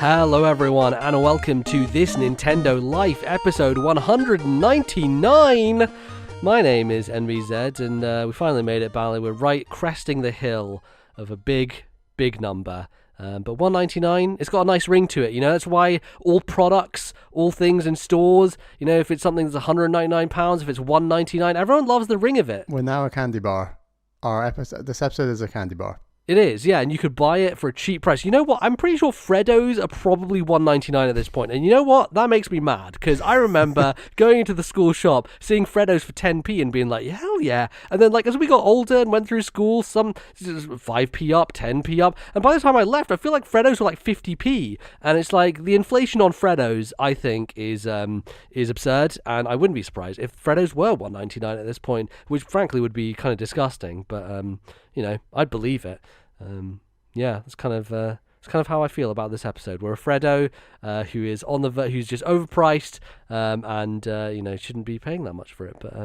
Hello everyone, and welcome to This Nintendo Life, episode 199. My name is NBZ, and we finally made it, Bally. We're right cresting the hill of a big number. But 199, it's got a nice ring to it, you know. That's why all products, all things in stores, you know, if it's something that's £199, if it's $199, everyone loves the ring of it. We're now a candy bar. This episode is a candy bar. It is, yeah, and you could buy it for a cheap price. You know what? I'm pretty sure Freddos are probably $1.99 at this point. And you know what? That makes me mad, because I remember going into the school shop, seeing Freddos for 10p and being like, yeah, hell yeah. And then, like, as we got older and went through school, some 5p up, 10p up. And by the time I left, I feel like Freddos were like 50p. And it's like, the inflation on Freddos, I think, is absurd. And I wouldn't be surprised if Freddos were $1.99 at this point, which frankly would be kind of disgusting. But, you know, I'd believe it. Yeah, it's kind of how I feel about this episode. We're a Freddo who's just overpriced, and you know, shouldn't be paying that much for it. But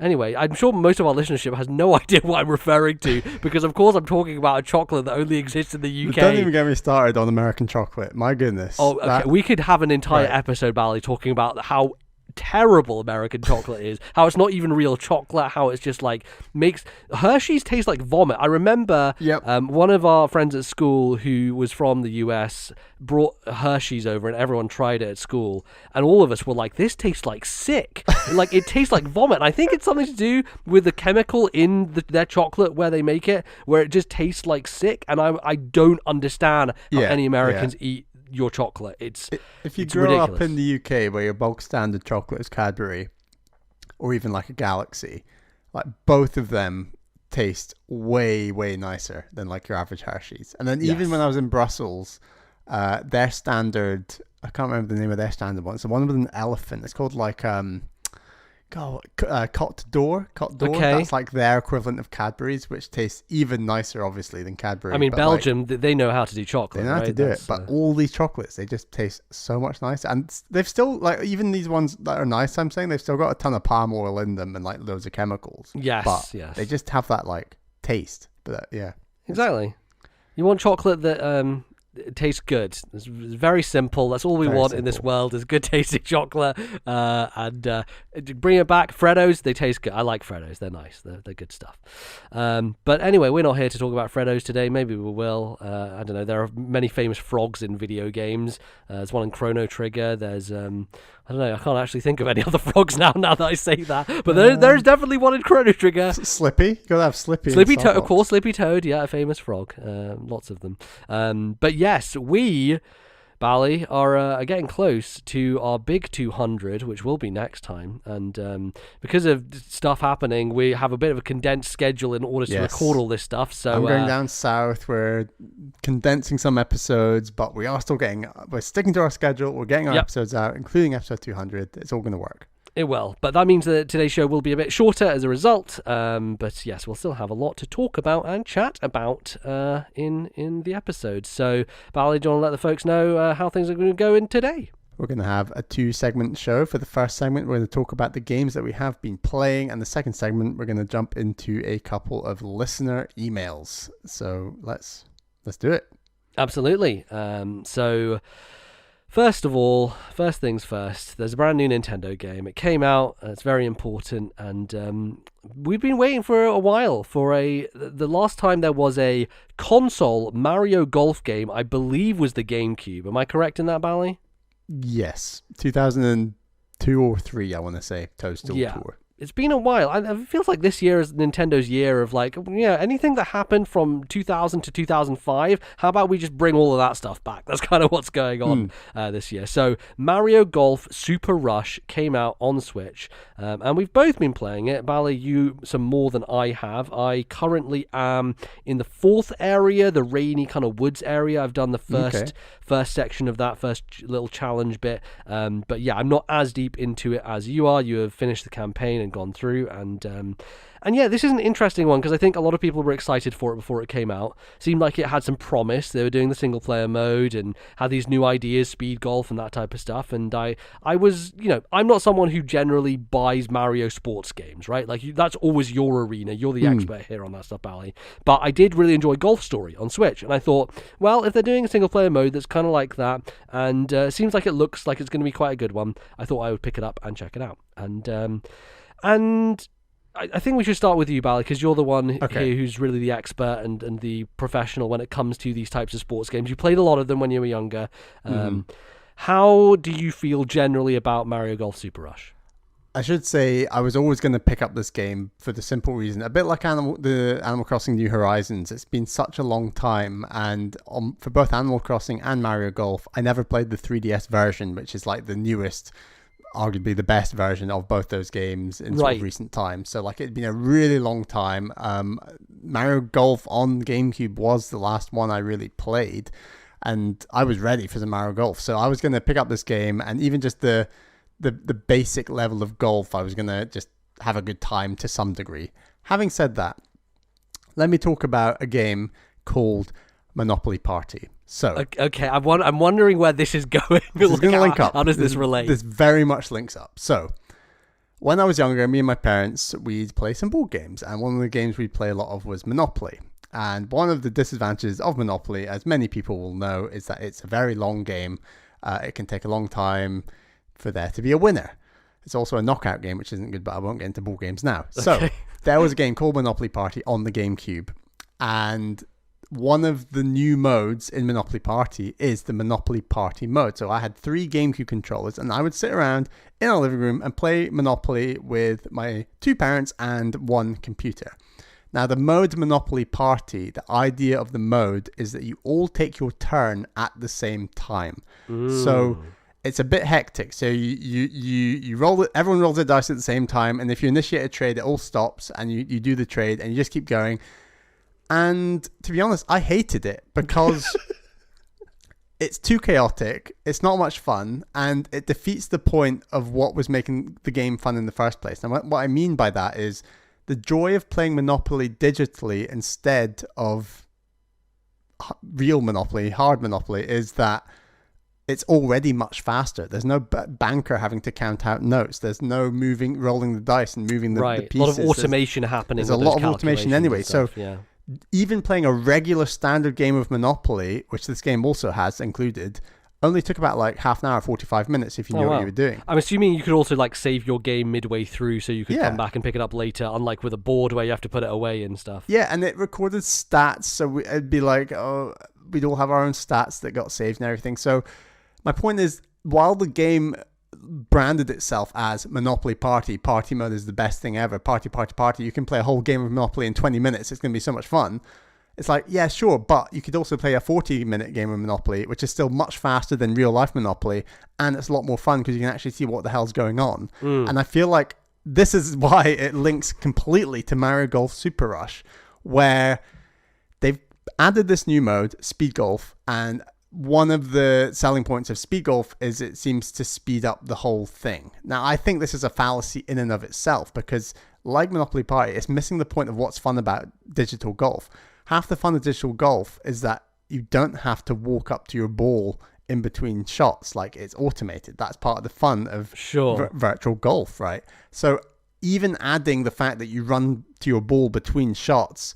anyway, I'm sure most of our listenership has no idea what I'm referring to, because of course I'm talking about a chocolate that only exists in the UK. Don't even get me started on American chocolate. My goodness. Oh, okay. We could have an entire episode, Bally, talking about how terrible American chocolate is, how it's not even real chocolate, how it's just like makes Hershey's taste like vomit. I remember one of our friends at school who was from the US brought Hershey's over and everyone tried it at school, and all of us were like, this tastes like sick. Like, it tastes like vomit. And I think it's something to do with the chemical in their chocolate where they make it, where it just tastes like sick. And I don't understand how any Americans eat your chocolate. If you grow ridiculous. up in the UK where your bulk standard chocolate is Cadbury or even like a Galaxy, like both of them taste way nicer than like your average Hershey's. And then even when I was in Brussels, their standard, I can't remember the name of their standard one. It's the one with an elephant. It's called like Cote d'Or. Okay. That's like their equivalent of Cadbury's, which tastes even nicer, obviously, than Cadbury. I mean, but Belgium, they know how to do chocolate. They know how to do it, but all these chocolates, they just taste so much nicer. And they've still, like, even these ones that are nice, I'm saying, they've still got a ton of palm oil in them and like loads of chemicals. Yes. They just have that like taste. But exactly. You want chocolate that it tastes good. It's very simple. That's all we want in this world, is good tasting chocolate. And bring it back. Freddos, they taste good. I like Freddos. They're nice. They're good stuff. But anyway, we're not here to talk about Freddos today. Maybe we will. I don't know. There are many famous frogs in video games. There's one in Chrono Trigger. There's I don't know. I can't actually think of any other frogs now that I say that. But there's definitely one in Chrono Trigger. Slippy. You gotta have Slippy. Slippy Toad, of course. Slippy Toad. Yeah, a famous frog. Lots of them. But yes, we, Bally, are getting close to our big 200, which will be next time. And because of stuff happening, we have a bit of a condensed schedule in order to record all this stuff. So I'm going down south. We're condensing some episodes, but we're sticking to our schedule. We're getting our episodes out, including episode 200. It's all going to work. It will, but that means that today's show will be a bit shorter as a result. But yes, we'll still have a lot to talk about and chat about in the episode. So, Bally, do you want to let the folks know how things are going to go in today? We're going to have a 2-segment show. For the first segment, we're going to talk about the games that we have been playing, and the second segment, we're going to jump into a couple of listener emails. So let's do it. Absolutely. So, first of all, first things first, there's a brand new Nintendo game. It came out, it's very important, and we've been waiting for a while for the last time there was a console Mario Golf game, I believe was the GameCube. Am I correct in that, Bally? Yes. 2002 or 3, I want to say, Toadstool Tour. It's been a while. It feels like this year is Nintendo's year of like, anything that happened from 2000 to 2005, how about we just bring all of that stuff back? That's kind of what's going on this year. So Mario Golf Super Rush came out on Switch, and we've both been playing it. Bally, you some more than I have. I currently am in the 4th area, the rainy kind of woods area. I've done the first section of that, first little challenge bit. But yeah, I'm not as deep into it as you are. You have finished the campaign and gone through. And yeah, this is an interesting one because I think a lot of people were excited for it before it came out. Seemed like it had some promise. They were doing the single player mode and had these new ideas, speed golf and that type of stuff. And I was, I'm not someone who generally buys Mario sports games, right? Like that's always your arena. You're the expert here on that stuff, Bally. But I did really enjoy Golf Story on Switch, and I thought, well, if they're doing a single player mode that's kind of like that, and it seems like it looks like it's going to be quite a good one, I thought I would pick it up and check it out. And I think we should start with you, Bally, because you're the one here who's really the expert and the professional when it comes to these types of sports games. You played a lot of them when you were younger. How do you feel generally about Mario Golf Super Rush? I should say I was always going to pick up this game for the simple reason, a bit like the Animal Crossing New Horizons. It's been such a long time, and for both Animal Crossing and Mario Golf, I never played the 3DS version, which is like the newest, arguably the best version of both those games in sort of recent times. So like it'd been a really long time. Mario Golf on GameCube was the last one I really played, and I was ready for the Mario Golf. So I was going to pick up this game, and even just the basic level of golf, I was going to just have a good time to some degree. Having said that, let me talk about a game called Monopoly Party. So, okay, I'm wondering where this is going. This is going to link up. How does this relate? This very much links up. So, when I was younger, me and my parents, we'd play some board games, and one of the games we'd play a lot of was Monopoly. And one of the disadvantages of Monopoly, as many people will know, is that it's a very long game. It can take a long time for there to be a winner. It's also a knockout game, which isn't good, but I won't get into board games now. So there was a game called Monopoly Party on the GameCube, and one of the new modes in Monopoly Party is the Monopoly Party mode. So I had 3 GameCube controllers, and I would sit around in our living room and play Monopoly with my 2 parents and 1 computer. Now, the mode Monopoly Party, the idea of the mode is that you all take your turn at the same time. So it's a bit hectic. So you roll it, everyone rolls their dice at the same time, and if you initiate a trade, it all stops, and you do the trade, and you just keep going. And to be honest, I hated it because it's too chaotic, it's not much fun, and it defeats the point of what was making the game fun in the first place. Now, what I mean by that is the joy of playing Monopoly digitally instead of real Monopoly, hard Monopoly, is that it's already much faster. There's no banker having to count out notes. There's no rolling the dice and moving the pieces. A lot of automation happening. There's a lot of automation anyway. So even playing a regular standard game of Monopoly, which this game also has included, only took about like half an hour, 45 minutes if you knew what you were doing. I'm assuming you could also like save your game midway through so you could come back and pick it up later, unlike with a board where you have to put it away and stuff. Yeah, and it recorded stats, so it'd be like, we'd all have our own stats that got saved and everything. So my point is, while the game branded itself as Monopoly Party mode is the best thing ever, party, you can play a whole game of Monopoly in 20 minutes, it's going to be so much fun. It's like, yeah, sure, but you could also play a 40-minute game of Monopoly, which is still much faster than real-life Monopoly, and it's a lot more fun because you can actually see what the hell's going on. And I feel like this is why it links completely to Mario Golf Super Rush, where they've added this new mode, Speed Golf, and one of the selling points of Speed Golf is it seems to speed up the whole thing. Now, I think this is a fallacy in and of itself because, like Monopoly Party, it's missing the point of what's fun about digital golf. Half the fun of digital golf is that you don't have to walk up to your ball in between shots. Like, it's automated. That's part of the fun of virtual golf, right? So even adding the fact that you run to your ball between shots,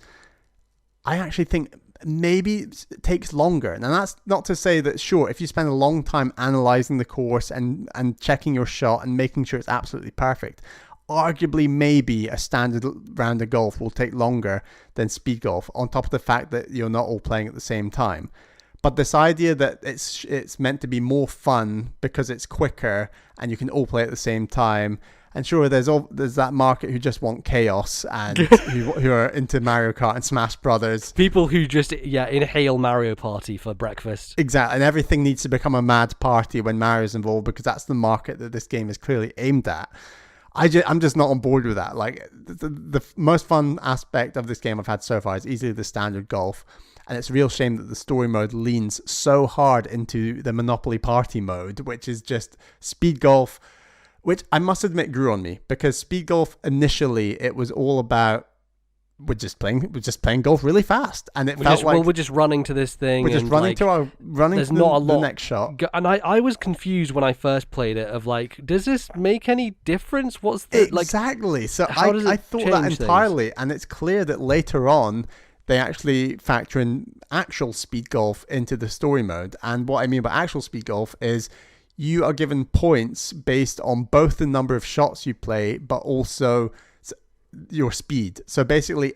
I actually think maybe it takes longer. And that's not to say that, sure, if you spend a long time analyzing the course and checking your shot and making sure it's absolutely perfect, arguably maybe a standard round of golf will take longer than speed golf, on top of the fact that you're not all playing at the same time. But this idea that it's meant to be more fun because it's quicker and you can all play at the same time. And sure, there's that market who just want chaos and who are into Mario Kart and Smash Brothers. People who just inhale Mario Party for breakfast. Exactly, and everything needs to become a mad party when Mario's involved because that's the market that this game is clearly aimed at. I'm just not on board with that. Like the most fun aspect of this game I've had so far is easily the standard golf. And it's a real shame that the story mode leans so hard into the Monopoly Party mode, which is just speed golf which I must admit grew on me, because speed golf initially it was all about we're just playing golf really fast, and it felt like we're just running to this thing. We're just running to the next shot. And I was confused when I first played it of like, does this make any difference? What's the exactly? So I thought that entirely, and it's clear that later on they actually factor in actual speed golf into the story mode. And what I mean by actual speed golf is you are given points based on both the number of shots you play, but also your speed. So basically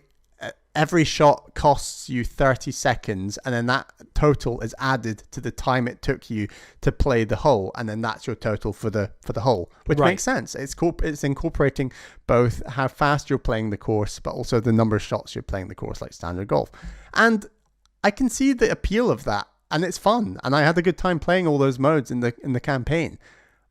every shot costs you 30 seconds, and then that total is added to the time it took you to play the hole, and then that's your total for the hole, which makes sense. It's incorporating both how fast you're playing the course, but also the number of shots you're playing the course, like standard golf. And I can see the appeal of that, and it's fun, and I had a good time playing all those modes in the campaign.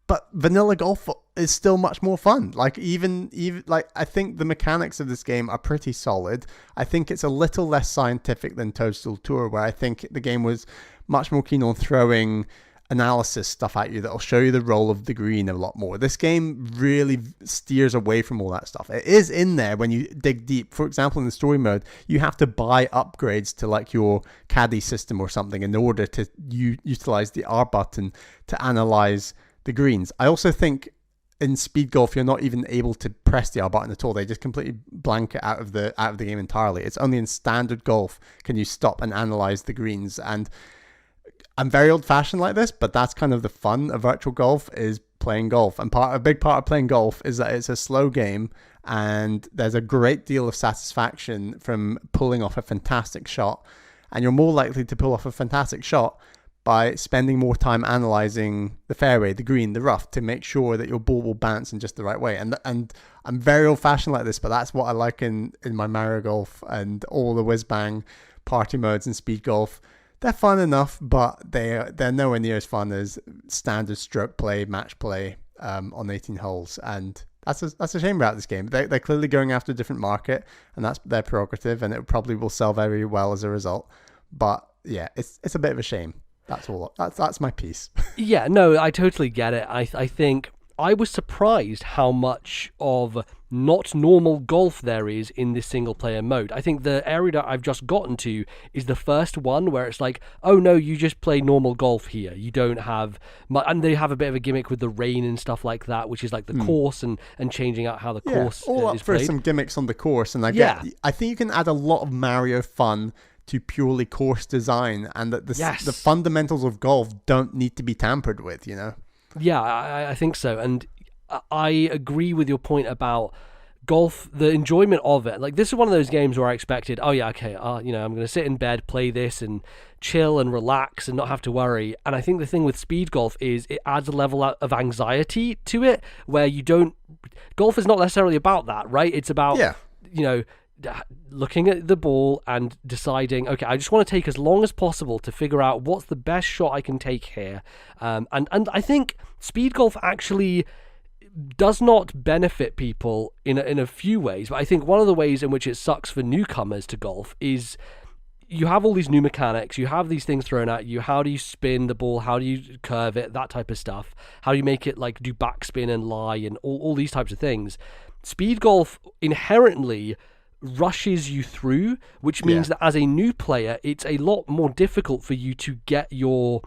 But vanilla golf is still much more fun. Like even like, I think the mechanics of this game are pretty solid. I think it's a little less scientific than Toadstool Tour, where I think the game was much more keen on throwing analysis stuff at you that'll show you the role of the green a lot more. This game really steers away from all that stuff. It is in there when you dig deep. For example, in the story mode, you have to buy upgrades to like your caddy system or something in order to utilize the R button to analyze the greens. I also think in speed golf you're not even able to press the R button at all. They just completely blank it out of the game entirely. It's only in standard golf can you stop and analyze the greens. And I'm very old fashioned like this, but that's kind of the fun of virtual golf, is playing golf. And a big part of playing golf is that it's a slow game, and there's a great deal of satisfaction from pulling off a fantastic shot. And you're more likely to pull off a fantastic shot by spending more time analyzing the fairway, the green, the rough, to make sure that your ball will bounce in just the right way. And I'm very old-fashioned like this, but that's what I like in my Mario Golf and all the whiz-bang party modes and speed golf. They're fun enough, but they're nowhere near as fun as standard stroke play, match play on 18 holes. And that's a shame about this game. They're clearly going after a different market, and that's their prerogative, and it probably will sell very well as a result. But yeah, it's a bit of a shame. That's all. That's my piece. Yeah, no, I totally get it. I think I was surprised how much of not normal golf there is in this single player mode. I think the area that I've just gotten to is the first one where it's like, oh no, you just play normal golf here. You don't have and they have a bit of a gimmick with the rain and stuff like that, which is like the course and changing out how the course all up is for played. Some gimmicks on the course, and I think you can add a lot of Mario fun to purely course design, and that the fundamentals of golf don't need to be tampered with, you know? Yeah, I think so. And I agree with your point about golf, the enjoyment of it. Like, this is one of those games where I expected, I'm going to sit in bed, play this and chill and relax and not have to worry. And I think the thing with speed golf is it adds a level of anxiety to it where golf is not necessarily about that, right? It's about, looking at the ball and deciding, okay, I just want to take as long as possible to figure out what's the best shot I can take here. And I think speed golf actually does not benefit people in a few ways, but I think one of the ways in which it sucks for newcomers to golf is you have all these new mechanics, you have these things thrown at you. How do you spin the ball? How do you curve it? That type of stuff. How do you make it like do backspin and lie and all these types of things? Speed golf inherently rushes you through, which means that as a new player, it's a lot more difficult for you to get your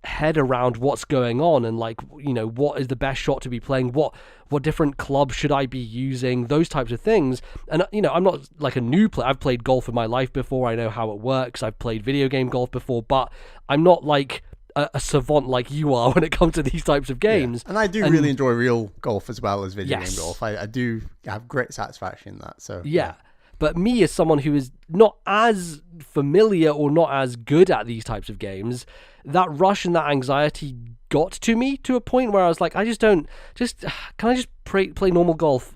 head around what's going on and what is the best shot to be playing, what different clubs should I be using, those types of things. And I'm not like a new player. I've played golf in my life before. I know how it works. I've played video game golf before, but I'm not like a savant like you are when it comes to these types of games. And I do really enjoy real golf as well as video game golf. I do have great satisfaction in that. So But me, as someone who is not as familiar or not as good at these types of games, that rush and that anxiety got to me to a point where I was like, can I just play normal golf,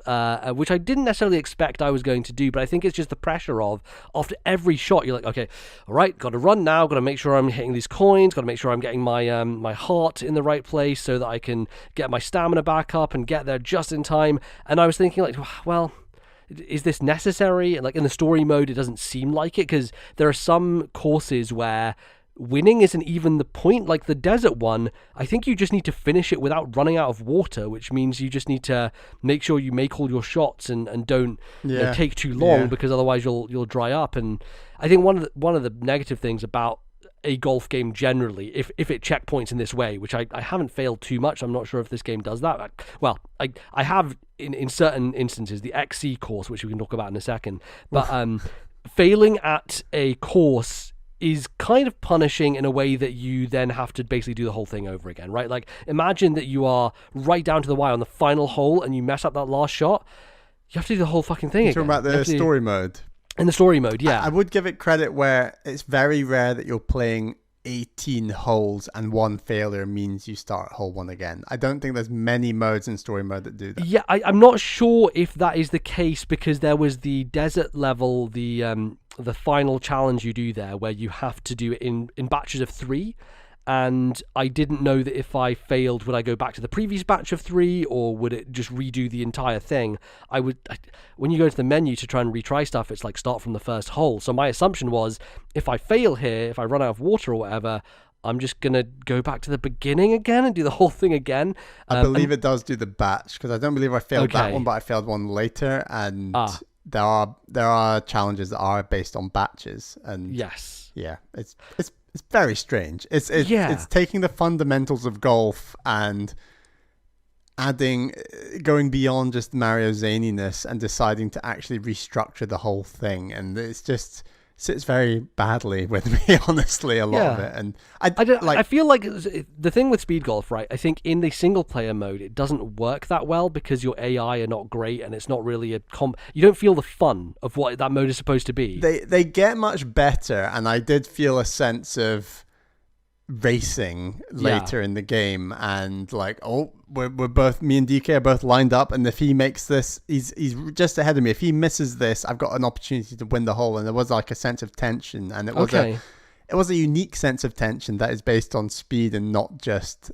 which I didn't necessarily expect I was going to do, but I think it's just the pressure of, after every shot, you're like, okay, all right, got to run now, got to make sure I'm hitting these coins, got to make sure I'm getting my my heart in the right place so that I can get my stamina back up and get there just in time. And I was thinking like, well, is this necessary? Like in the story mode, it doesn't seem like it, because there are some courses where winning isn't even the point. Like the desert one, I think you just need to finish it without running out of water, which means you just need to make sure you make all your shots and don't take too long, because otherwise you'll dry up. And I think one of the negative things about a golf game generally, if it checkpoints in this way, which I haven't failed too much. I'm not sure if this game does that. Well, I have in certain instances, the XC course, which we can talk about in a second. But failing at a course is kind of punishing in a way that you then have to basically do the whole thing over again, right? Like imagine that you are right down to the wire on the final hole and you mess up that last shot. You have to do the whole fucking thing again. You're talking about the story mode. In the story mode, yeah. I would give it credit where it's very rare that you're playing 18 holes and one failure means you start hole one again. I don't think there's many modes in story mode that do that. Yeah, I'm not sure if that is the case, because there was the desert level, the final challenge you do there where you have to do it in batches of 3. And I didn't know that if I failed, would I go back to the previous batch of 3, or would it just redo the entire thing? When you go to the menu to try and retry stuff, it's like start from the first hole. So my assumption was, if I fail here, if I run out of water or whatever, I'm just going to go back to the beginning again and do the whole thing again. I believe it does do the batch, because I don't believe I failed that one, but I failed one later. And there are challenges that are based on batches. And yes. Yeah, it's very strange. It's taking the fundamentals of golf and going beyond just Mario zaniness and deciding to actually restructure the whole thing. And it's just sits very badly with me, honestly, a lot of it. And I feel like the thing with speed golf, right? I think in the single player mode, it doesn't work that well because your AI are not great, and it's not really you don't feel the fun of what that mode is supposed to be. They get much better, and I did feel a sense of racing later in the game, and like, we're both, me and DK are both lined up, and if he makes this, he's just ahead of me. If he misses this, I've got an opportunity to win the hole. And there was like a sense of tension, and it was a unique sense of tension that is based on speed and not just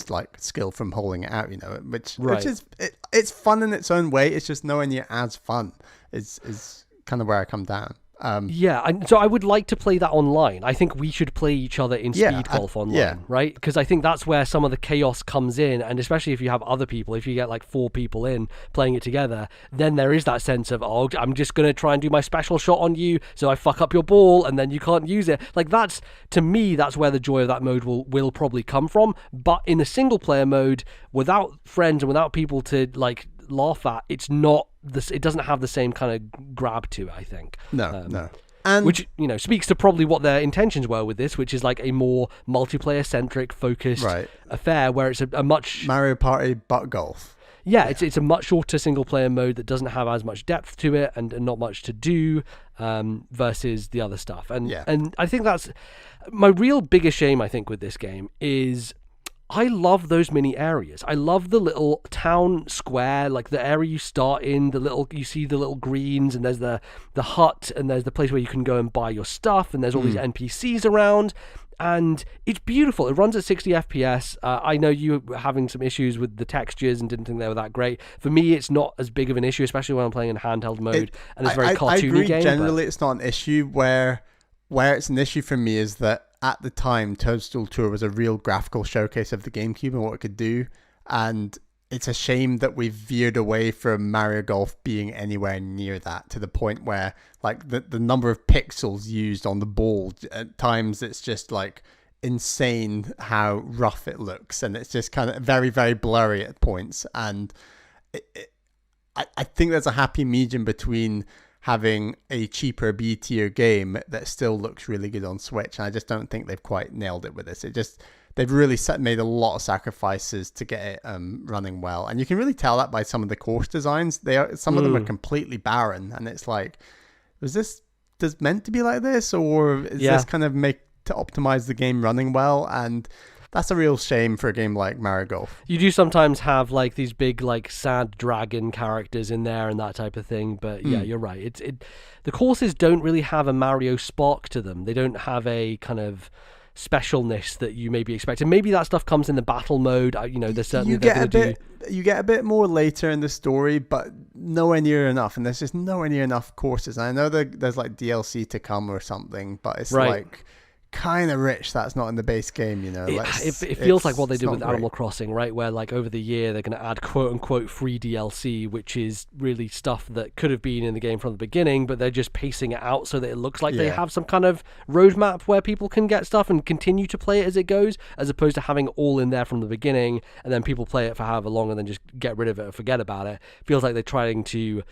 like skill from holding it out, which is it's fun in its own way. It's just nowhere near as fun is kind of where I come down. So I would like to play that online. I think we should play each other in speed golf online, right? Because I think that's where some of the chaos comes in, and especially if you have other people, if you get like 4 people in playing it together, then there is that sense of, I'm just going to try and do my special shot on you, so I fuck up your ball, and then you can't use it. Like to me, that's where the joy of that mode will probably come from. But in the single player mode, without friends and without people to like laugh at, it's not this. It doesn't have the same kind of grab to it, I think. No. And which speaks to probably what their intentions were with this, which is like a more multiplayer centric focused affair where it's a much Mario Party but golf. It's a much shorter single player mode that doesn't have as much depth to it and not much to do versus the other stuff. And I think that's my real biggest shame, I think, with this game is I love those mini areas. I love the little town square, like the area you start in, you see the little greens, and there's the hut, and there's the place where you can go and buy your stuff, and there's all these NPCs around, and it's beautiful. It runs at 60 FPS. I know you were having some issues with the textures and didn't think they were that great. For me, it's not as big of an issue, especially when I'm playing in handheld mode, and it's a very cartoony I agree. game. Generally, it's not an issue. Where it's an issue for me is that at the time, Toadstool Tour was a real graphical showcase of the GameCube and what it could do. And it's a shame that we've veered away from Mario Golf being anywhere near that, to the point where like the number of pixels used on the ball, at times it's just like insane how rough it looks. And it's just kind of very, very blurry at points. And I think there's a happy medium between having a cheaper B tier game that still looks really good on Switch, and I just don't think they've quite nailed it with this. They've really made a lot of sacrifices to get it running well, and you can really tell that by some of the course designs. Some of them are completely barren, and it's like, was this meant to be like this, or is this kind of make to optimize the game running well? And that's a real shame for a game like Mario Golf. You do sometimes have like these big like sad dragon characters in there and that type of thing, but yeah, you're right. The courses don't really have a Mario spark to them. They don't have a kind of specialness that you maybe expect. And maybe that stuff comes in the battle mode. There's certainly you get a bit more later in the story, but nowhere near enough. And there's just nowhere near enough courses. And I know there's like DLC to come or something, but it's like kind of rich that's not in the base game, it feels like what they did with Animal Crossing, right, where like over the year they're going to add quote unquote free DLC, which is really stuff that could have been in the game from the beginning, but they're just pacing it out so that it looks like they have some kind of roadmap where people can get stuff and continue to play it as it goes, as opposed to having it all in there from the beginning and then people play it for however long and then just get rid of it or forget about it. Feels like they're trying to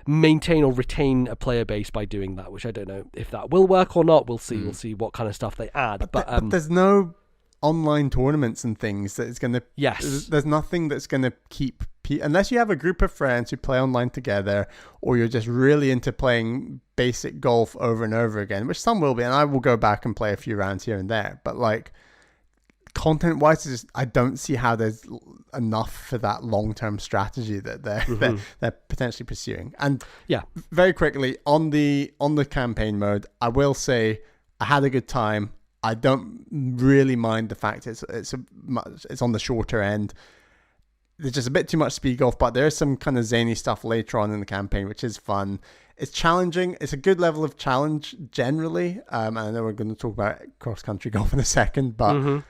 maintain or retain a player base by doing that, which I don't know if that will work or not. We'll see. We'll see what kind of stuff they add. But there's no online tournaments and things that is going to... Yes. There's nothing that's going to keep... Unless you have a group of friends who play online together, or you're just really into playing basic golf over and over again, which some will be, and I will go back and play a few rounds here and there. But like, content-wise, I don't see how there's enough for that long-term strategy that they're potentially pursuing. And very quickly on the campaign mode, I will say I had a good time. I don't really mind the fact it's on the shorter end. There's just a bit too much speed golf, but there's some kind of zany stuff later on in the campaign, which is fun. It's challenging. It's a good level of challenge generally. And I know we're going to talk about cross-country golf in a second, but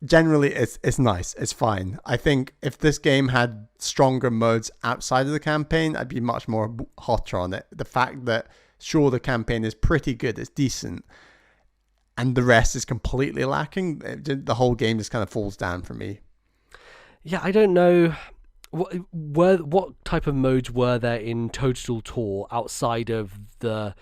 generally it's nice. It's fine. I think if this game had stronger modes outside of the campaign, I'd be much more hotter on it. The fact that, sure, the campaign is pretty good, it's decent, and the rest is completely lacking, the whole game just kind of falls down for me. Yeah, I don't know what type of modes were there in Toadstool Tour outside of the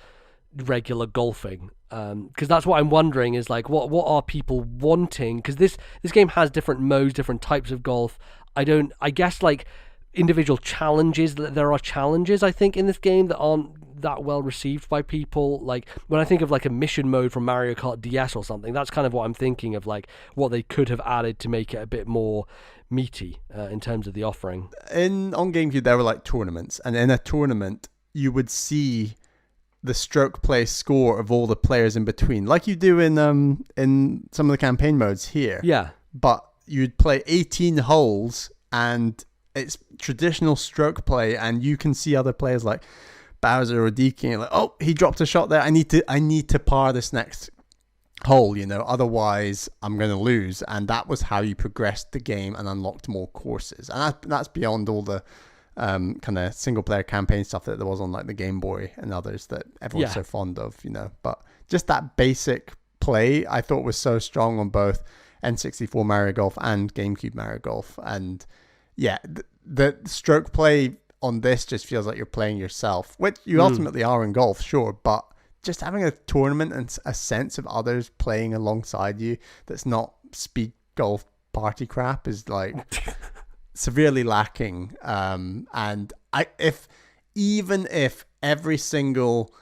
regular golfing, because that's what I'm wondering is like what are people wanting, because this game has different modes, different types of golf. I guess like individual challenges, there are challenges I think in this game that aren't that well received by people. Like when I think of like a mission mode from Mario Kart DS or something, that's kind of what I'm thinking of, like what they could have added to make it a bit more meaty in terms of the offering. On GameCube there were like tournaments, and in a tournament you would see the stroke play score of all the players in between, like you do in some of the campaign modes here. Yeah. But you'd play 18 holes, and it's traditional stroke play, and you can see other players like Bowser or DK, like, oh, he dropped a shot there. I need to par this next hole, otherwise I'm going to lose. And that was how you progressed the game and unlocked more courses. And that's beyond all the kind of single player campaign stuff that there was on like the Game Boy and others that everyone's so fond of, But just that basic play I thought was so strong on both N64 Mario Golf and GameCube Mario Golf. And the stroke play on this just feels like you're playing yourself, which you ultimately are in golf, sure, but just having a tournament and a sense of others playing alongside you that's not speed golf party crap is like severely lacking. And if every single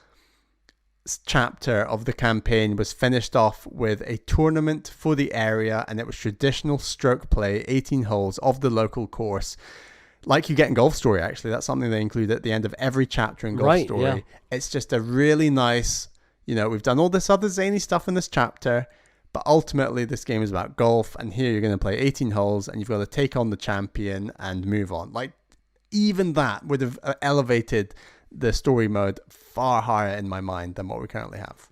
chapter of the campaign was finished off with a tournament for the area and it was traditional stroke play, 18 holes of the local course, like you get in Golf Story, actually, that's something they include at the end of every chapter in Golf Story. Yeah. It's just a really nice, we've done all this other zany stuff in this chapter, but ultimately this game is about golf, and here you're going to play 18 holes and you've got to take on the champion and move on. Like, even that would have elevated the story mode far higher in my mind than what we currently have.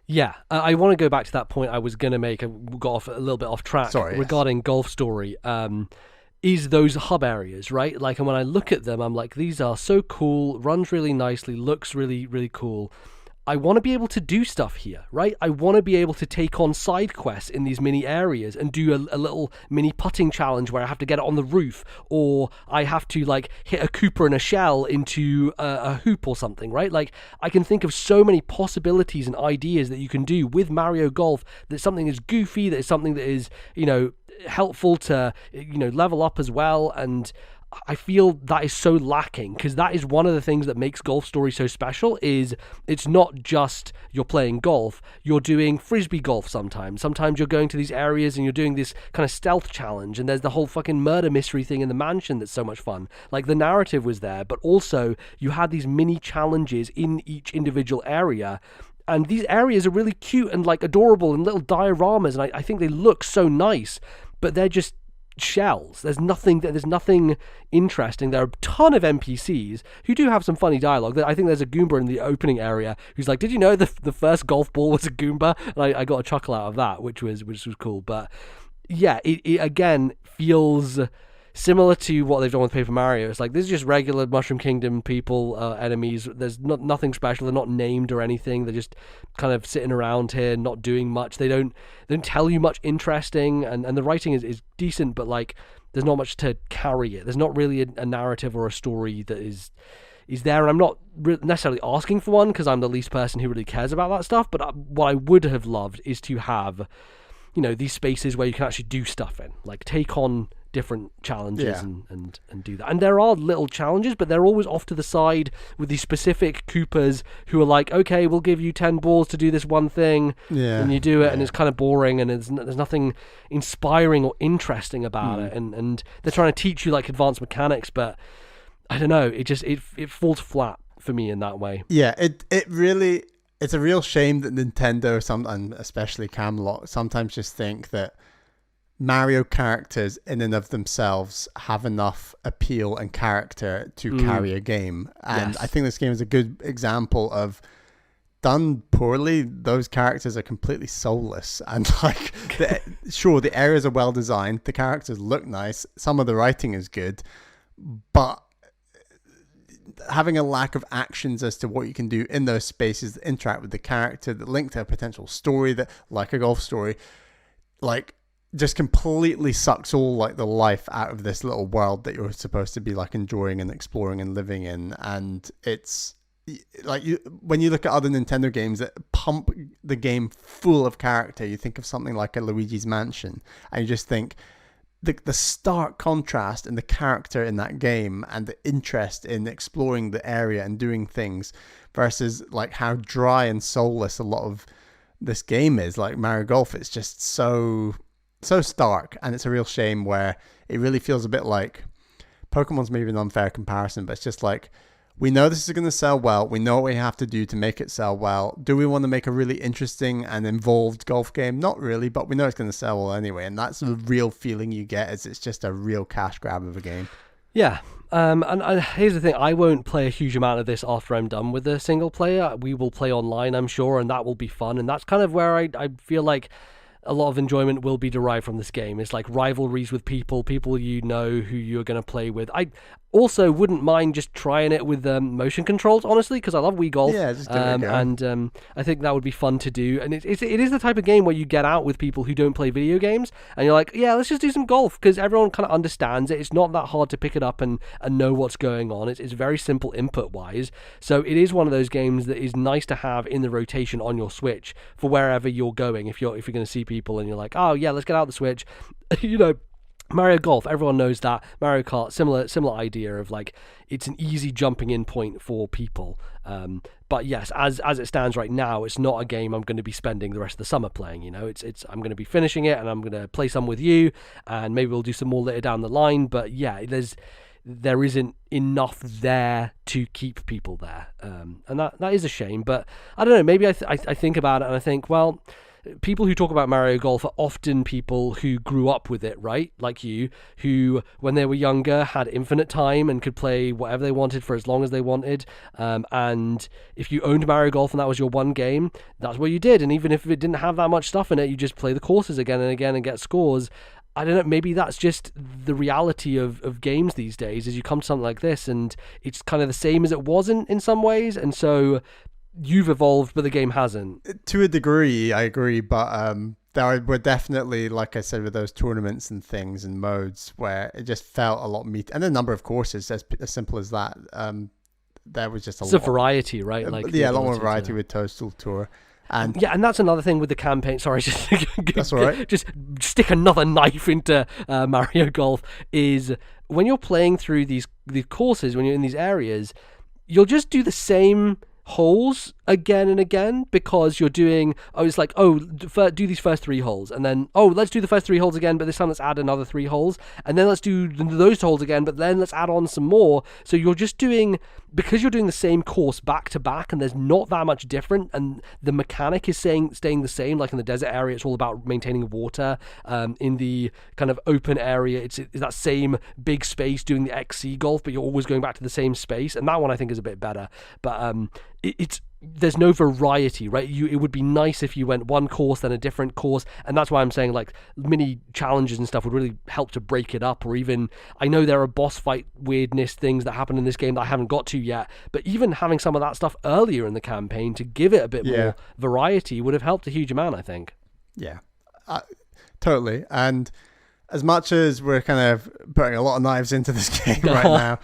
Yeah, I want to go back to that point I was going to make. I got off a little bit off track regarding Golf Story. Is those hub areas, right? Like, and when I look at them, I'm like, these are so cool, runs really nicely, looks really, really cool. I want to be able to do stuff here, right? I want to be able to take on side quests in these mini areas and do a little mini putting challenge where I have to get it on the roof, or I have to like hit a Cooper and a shell into a hoop or something, right? Like, I can think of so many possibilities and ideas that you can do with Mario Golf. That something is goofy, that is something that is, helpful to, level up as well. And I feel that is so lacking, because that is one of the things that makes Golf Story so special. Is it's not just you're playing golf, you're doing frisbee golf sometimes you're going to these areas and you're doing this kind of stealth challenge, and there's the whole fucking murder mystery thing in the mansion that's so much fun. Like, the narrative was there, but also you had these mini challenges in each individual area. And these areas are really cute and like adorable and little dioramas, and I think they look so nice, but they're just shells. There's nothing interesting. There are a ton of NPCs who do have some funny dialogue. I think there's a Goomba in the opening area who's like, did you know the first golf ball was a Goomba? And I got a chuckle out of that, which was cool. But yeah, it again feels similar to what they've done with Paper Mario. It's like, this is just regular Mushroom Kingdom people, enemies. There's nothing special. They're not named or anything. They're just kind of sitting around here, not doing much. They don't tell you much interesting, and the writing is decent, but like, there's not much to carry it. There's not really a narrative or a story that is there, and I'm not necessarily asking for one, because I'm the least person who really cares about that stuff. But what I would have loved is to have, these spaces where you can actually do stuff in, like take on different challenges and do that. And there are little challenges, but they're always off to the side with these specific Koopas who are like, okay, we'll give you 10 balls to do this one thing, and you do it, and it's kind of boring, and there's nothing inspiring or interesting about it, and they're trying to teach you like advanced mechanics, but I don't know, it falls flat for me in that way. Yeah, it really, it's a real shame that Nintendo, and especially Camelot, sometimes just think that Mario characters in and of themselves have enough appeal and character to carry a game. And I think this game is a good example of, done poorly, those characters are completely soulless. And like, sure, the areas are well designed, the characters look nice, some of the writing is good, but having a lack of actions as to what you can do in those spaces that interact with the character, that link to a potential story, that like a golf story, like, just completely sucks all like the life out of this little world that you're supposed to be like enjoying and exploring and living in. And it's like, when you look at other Nintendo games that pump the game full of character, you think of something like a Luigi's Mansion, and you just think the stark contrast in the character in that game and the interest in exploring the area and doing things, versus like how dry and soulless a lot of this game is. Like Mario Golf, it's just so stark, and it's a real shame, where it really feels a bit like Pokemon's maybe an unfair comparison, but it's just like, we know this is going to sell well, we know what we have to do to make it sell well. Do we want to make a really interesting and involved golf game? Not really, but we know it's going to sell well anyway, and that's the real feeling you get, is it's just a real cash grab of a game. Yeah. And here's the thing, I won't play a huge amount of this after I'm done with the single player. We will play online, I'm sure, and that will be fun, and that's kind of where I feel like a lot of enjoyment will be derived from this game. It's like rivalries with people who you're going to play with. I also wouldn't mind just trying it with motion controls, honestly, because I love Wii Golf. Yeah, just give it a go. And I think that would be fun to do. And it is the type of game where you get out with people who don't play video games, and you're like, yeah, let's just do some golf, because everyone kind of understands it. It's not that hard to pick it up and know what's going on. It's very simple input-wise. So it is one of those games that is nice to have in the rotation on your Switch for wherever you're going. If you're going to see people and you're like, oh yeah, let's get out the Switch, Mario Golf, everyone knows that. Mario Kart, similar idea of like, it's an easy jumping in point for people. But yes, as it stands right now, it's not a game I'm going to be spending the rest of the summer playing. It's I'm going to be finishing it, and I'm going to play some with you, and maybe we'll do some more later down the line. But yeah, there isn't enough there to keep people there, and that is a shame. But I don't know. Maybe I think about it and I think, well, people who talk about Mario Golf are often people who grew up with it, right? Like you, who when they were younger had infinite time and could play whatever they wanted for as long as they wanted. And if you owned Mario Golf and that was your one game, that's what you did. And even if it didn't have that much stuff in it, you just play the courses again and again and get scores. I don't know, maybe that's just the reality of games these days, is you come to something like this and it's kind of the same as it was in some ways. And so you've evolved, but the game hasn't. To a degree, I agree, but there were definitely, like I said, with those tournaments and things and modes, where it just felt a lot meat, and a number of courses, as simple as that. There was just a variety, right? Like a lot more variety with Toadstool Tour. And that's another thing with the campaign. Sorry, that's all right. Just stick another knife into Mario Golf. Is when you're playing through these courses, when you're in these areas, you'll just do the same holes again and again, because you're doing, it's like, do these first 3 holes, and then, let's do the first 3 holes again, but this time let's add another 3 holes, and then let's do those holes again, but then let's add on some more. So you're just doing, because you're doing the same course back to back, and there's not that much different, and the mechanic is staying the same. Like in the desert area, it's all about maintaining water. In the kind of open area, it's that same big space doing the XC golf, but you're always going back to the same space, and that one I think is a bit better. But there's no variety, right? It would be nice if you went one course then a different course, and that's why I'm saying like mini challenges and stuff would really help to break it up. Or even, I know there are boss fight weirdness things that happen in this game that I haven't got to yet, but even having some of that stuff earlier in the campaign to give it a bit more variety would have helped a huge amount, I think. Yeah, totally. And as much as we're kind of putting a lot of knives into this game right now,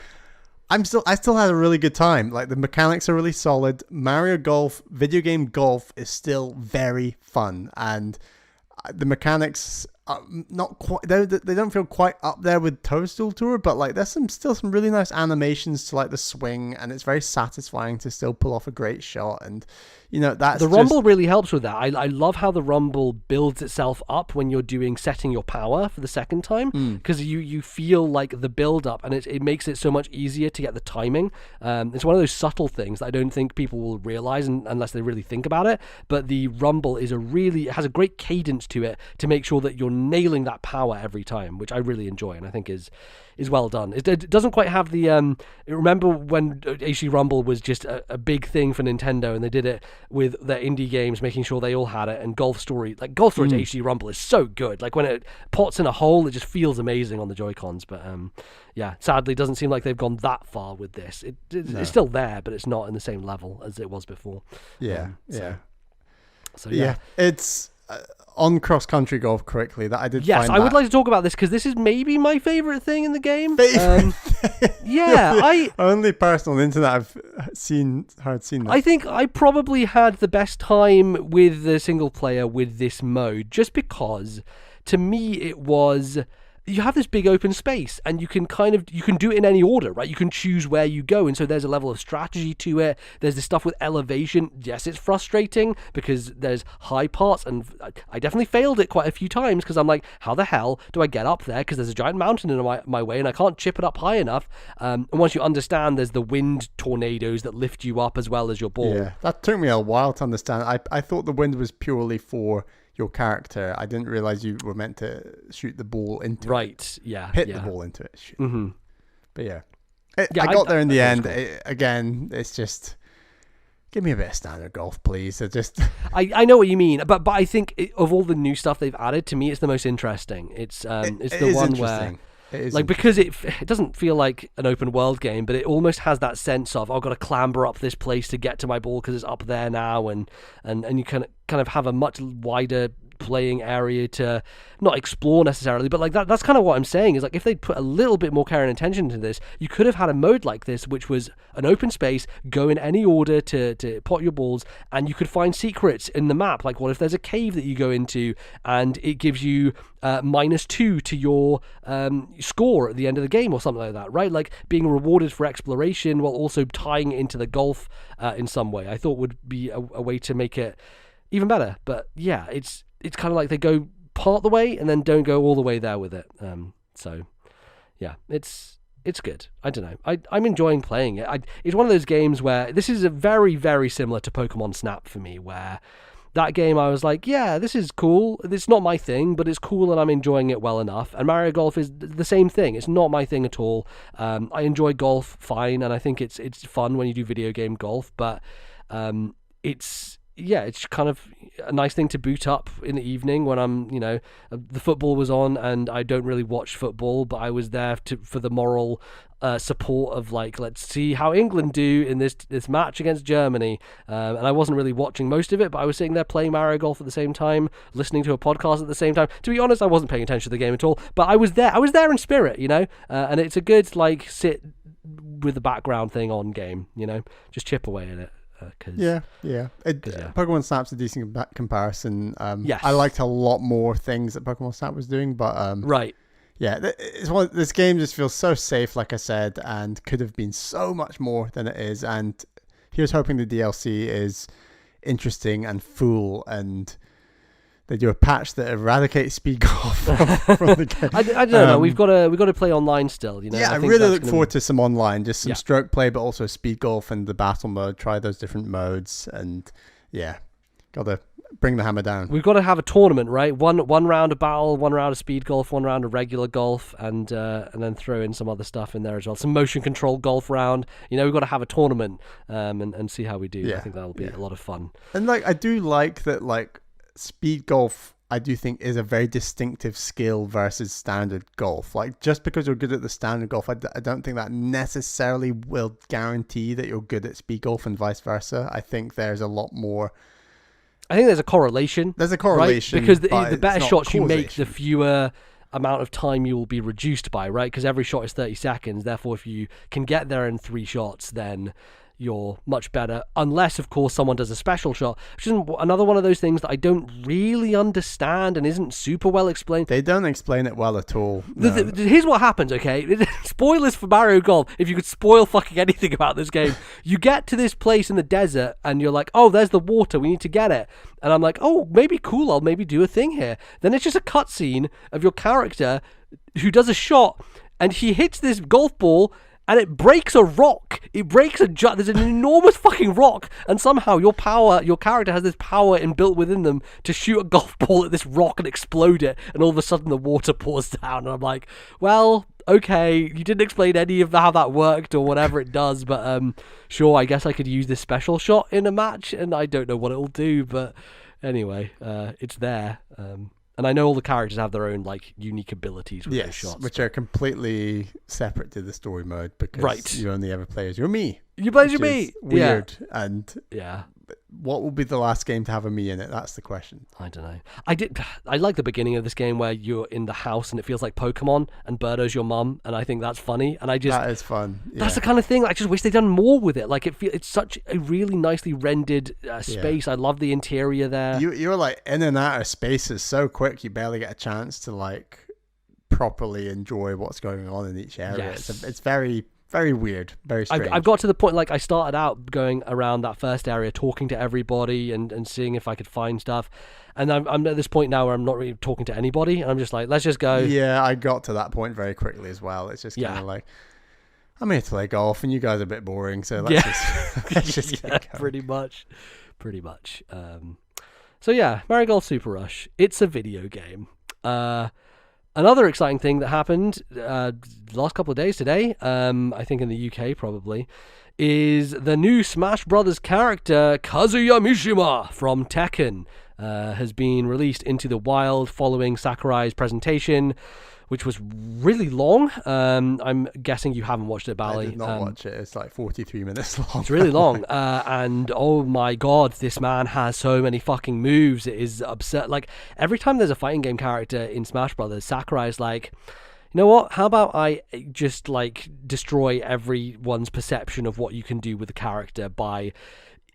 I still had a really good time. Like, the mechanics are really solid. Mario Golf, video game golf, is still very fun, and the mechanics are not quite. They don't feel quite up there with Toadstool Tour, but like there's still some really nice animations to like the swing, and it's very satisfying to still pull off a great shot. And that's the rumble really helps with that. I love how the rumble builds itself up when you're setting your power for the second time, because you feel like the build up, and it makes it so much easier to get the timing. It's one of those subtle things that I don't think people will realize unless they really think about it. But the rumble it has a great cadence to it to make sure that you're nailing that power every time, which I really enjoy and I think is well done. It doesn't quite have the remember when HD Rumble was just a big thing for Nintendo, and they did it with their indie games, making sure they all had it. And Golf Story to HD Rumble is so good. Like when it pots in a hole, it just feels amazing on the Joy-Cons. But sadly, it doesn't seem like they've gone that far with this. It's still there, but it's not in the same level as it was before. So it's on cross-country golf correctly that I did. Yes, I would like to talk about this because this is maybe my favorite thing in the game. Only person on the internet I've seen this. I think I probably had the best time with the single player with this mode, just because to me it was, you have this big open space and you can do it in any order, right? You can choose where you go, and so there's a level of strategy to it. There's this stuff with elevation. Yes, it's frustrating because there's high parts, and I definitely failed it quite a few times because I'm like, how the hell do I get up there? Because there's a giant mountain in my way and I can't chip it up high enough. And once you understand, there's the wind tornadoes that lift you up as well as your ball. Yeah, that took me a while to understand. I thought the wind was purely for your character. I didn't realize you were meant to shoot the ball into it. Hit the ball into it. Mm-hmm. But I got there in the end. Cool. Again, it's just, give me a bit of standard golf, please. I know what you mean, but I think of all the new stuff they've added, to me, it's the most interesting. It's the one where, like, because it doesn't feel like an open world game, but it almost has that sense of, I've got to clamber up this place to get to my ball because it's up there now, and you kind of have a much wider playing area to not explore necessarily, but like that's kind of what I'm saying is, like, if they'd put a little bit more care and attention to this, you could have had a mode like this which was an open space, go in any order to pot your balls, and you could find secrets in the map. Like, what if there's a cave that you go into and it gives you -2 to your score at the end of the game or something like that, right? Like, being rewarded for exploration while also tying it into the golf in some way, I thought would be a way to make it even better. But yeah, it's kind of like they go part the way and then don't go all the way there with it. So yeah, it's good. I don't know. I'm enjoying playing it. It's one of those games where this is a very, very similar to Pokemon Snap for me, where that game I was like, yeah, this is cool. It's not my thing, but it's cool and I'm enjoying it well enough. And Mario Golf is the same thing. It's not my thing at all. I enjoy golf fine, and I think it's fun when you do video game golf, but it's kind of a nice thing to boot up in the evening when I'm, the football was on, and I don't really watch football, but I was there for the moral support of, like, let's see how England do in this match against Germany. And I wasn't really watching most of it, but I was sitting there playing Mario Golf at the same time, listening to a podcast at the same time. To be honest, I wasn't paying attention to the game at all, but I was there in spirit, and it's a good, like, sit with the background thing on game, just chip away at it. Pokemon Snap's a decent comparison. Yes. I liked a lot more things that Pokemon Snap was doing, but right. Yeah, this game just feels so safe, like I said, and could have been so much more than it is. And here's hoping the DLC is interesting and full, and they do a patch that eradicates speed golf from the game. I don't know. We've got to play online still. Yeah, I really look forward to some online, just some stroke play, but also speed golf and the battle mode. Try those different modes, and got to bring the hammer down. We've got to have a tournament, right? One round of battle, one round of speed golf, one round of regular golf, and then throw in some other stuff in there as well. Some motion control golf round. We've got to have a tournament and see how we do. Yeah. I think that'll be a lot of fun. And I do like that. Speed golf, I do think, is a very distinctive skill versus standard golf. Just because you're good at the standard golf, I don't think that necessarily will guarantee that you're good at speed golf, and vice versa. I think there's a lot more. I think there's a correlation. There's a correlation. Right? Because the better shots you make, the fewer amount of time you will be reduced by, right? Because every shot is 30 seconds. Therefore, if you can get there in 3 shots, then you're much better, unless of course someone does a special shot, which is another one of those things that I don't really understand and isn't super well explained. They don't explain it well at all. No. Here's what happens, okay? Spoilers for Mario Golf. If you could spoil fucking anything about this game, you get to this place in the desert and you're like, oh, there's the water, we need to get it. And I'm like, oh, maybe cool, I'll maybe do a thing here. Then it's just a cutscene of your character who does a shot and he hits this golf ball and it breaks a rock. It breaks there's an enormous fucking rock, and somehow your character has this power inbuilt within them to shoot a golf ball at this rock and explode it, and all of a sudden the water pours down. And I'm like, well, okay, you didn't explain any of how that worked or whatever it does, but sure, I guess I could use this special shot in a match, and I don't know what it'll do, but anyway, it's there. And I know all the characters have their own unique abilities with those shots, which are completely separate to the story mode, because you only ever play as your me. You play as your me. Weird. And yeah. What will be the last game to have a me in it? That's the question. I don't know. I like the beginning of this game where you're in the house and it feels like Pokemon and Birdo's your mum, and I think that's funny. And that is fun. Yeah. That's the kind of thing I just wish they'd done more with it. It's such a really nicely rendered space. I love the interior there. You're in and out of spaces so quick you barely get a chance to properly enjoy what's going on in each area. Yes. It's very, very weird, very strange. I've got to the point, I started out going around that first area, talking to everybody and seeing if I could find stuff. And I'm at this point now where I'm not really talking to anybody. And I'm just like, let's just go. Yeah, I got to that point very quickly as well. It's just kind of I'm here to play golf and you guys are a bit boring. So let's just pretty much. So yeah, Mario Golf Super Rush. It's a video game. Another exciting thing that happened the last couple of days today, I think in the UK probably, is the new Smash Brothers character Kazuya Mishima from Tekken has been released into the wild following Sakurai's presentation, which was really long. I'm guessing you haven't watched it, Bally. I did not watch it. It's 43 minutes long. It's really long. And oh my god, this man has so many fucking moves. It is absurd. Every time there's a fighting game character in Smash Brothers, Sakurai's like, you know what? How about I just destroy everyone's perception of what you can do with a character by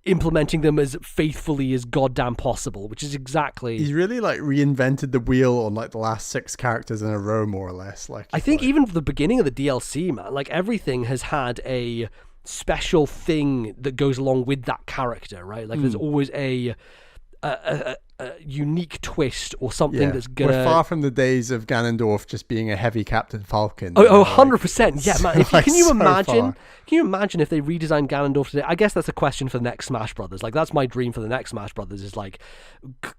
implementing them as faithfully as goddamn possible, which is exactly... He's really reinvented the wheel on the last 6 characters in a row, more or less. I think even from the beginning of the DLC, man, everything has had a special thing that goes along with that character, right? There's always a unique twist or something that's gonna... We're far from the days of Ganondorf just being a heavy Captain Falcon. 100%. Yeah, man. Can you imagine? Can you imagine if they redesigned Ganondorf today? I guess that's a question for the next Smash Brothers. That's my dream for the next Smash Brothers is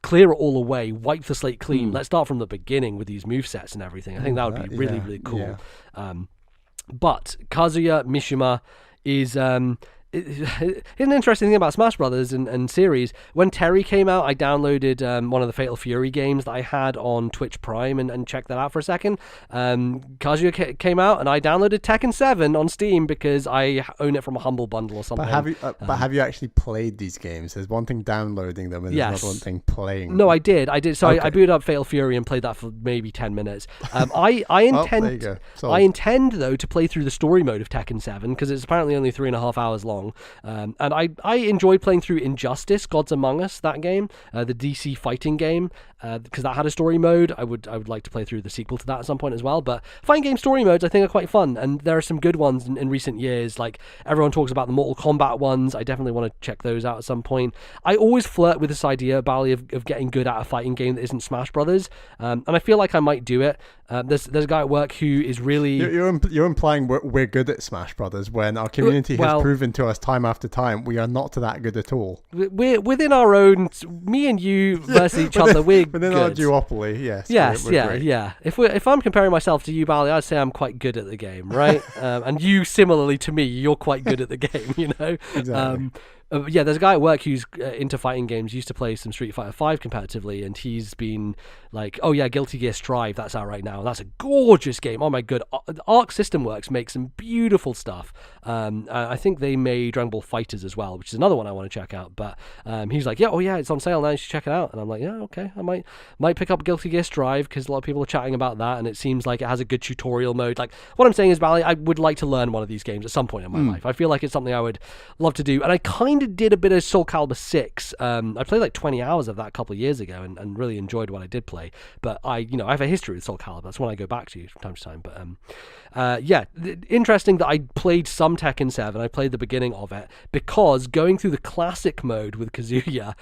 clear it all away, wipe the slate clean. Let's start from the beginning with these movesets and everything. I think that would be really, really cool. Yeah. But Kazuya Mishima is... Here's an interesting thing about Smash Brothers and series. When Terry came out, I downloaded one of the Fatal Fury games that I had on Twitch Prime and checked that out for a second. Kazuya came out, and I downloaded Tekken 7 on Steam because I own it from a Humble Bundle or something. But have you actually played these games? There's one thing downloading them, and there's another one thing playing them. No, I did. So okay. I booted up Fatal Fury and played that for maybe 10 minutes. I intend, though, to play through the story mode of Tekken 7 because it's apparently only 3.5 hours long. long. And I enjoyed playing through Injustice, Gods Among Us, that game, the DC fighting game, because that had a story mode. I would like to play through the sequel to that at some point as well. But fighting game story modes, I think, are quite fun, and there are some good ones in recent years. Like, everyone talks about the Mortal Kombat ones. I definitely want to check those out at some point. I always flirt with this idea, Bally, of getting good at a fighting game that isn't Smash Brothers, and I feel like I might do it. There's a guy at work who is really... You're implying we're good at Smash Brothers when our community has proven to us time after time we are not that good at all. We're within our own... Me and you versus each other, we're within good. our duopoly, yes. We're great. Yeah. If I'm comparing myself to you, Bally, I'd say I'm quite good at the game, right? And you, similarly to me, you're quite good at the game, you know? Exactly. Yeah, there's a guy at work who's into fighting games, used to play some Street Fighter 5 competitively, and he's been like, oh yeah, Guilty Gear Strive, that's out right now. That's a gorgeous game. Oh my god. Arc System Works makes some beautiful stuff. I think they made Dragon Ball Fighters as well, which is another one I want to check out. But he's like, yeah, it's on sale now, you should check it out. And I'm like, yeah, okay, I might pick up Guilty Gear Strive, because a lot of people are chatting about that, and it seems like it has a good tutorial mode. Like, what I'm saying is, Valley, I would like to learn one of these games at some point in my life. I feel like it's something I would love to do, and I kind of did a bit of Soul Calibur 6. I played like 20 hours of that a couple of years ago, and really enjoyed what I did play. But I have a history with Soul Calibur. That's one I go back to from time to time. But interesting that I played some Tekken 7. I played the beginning of it, because going through the classic mode with Kazuya,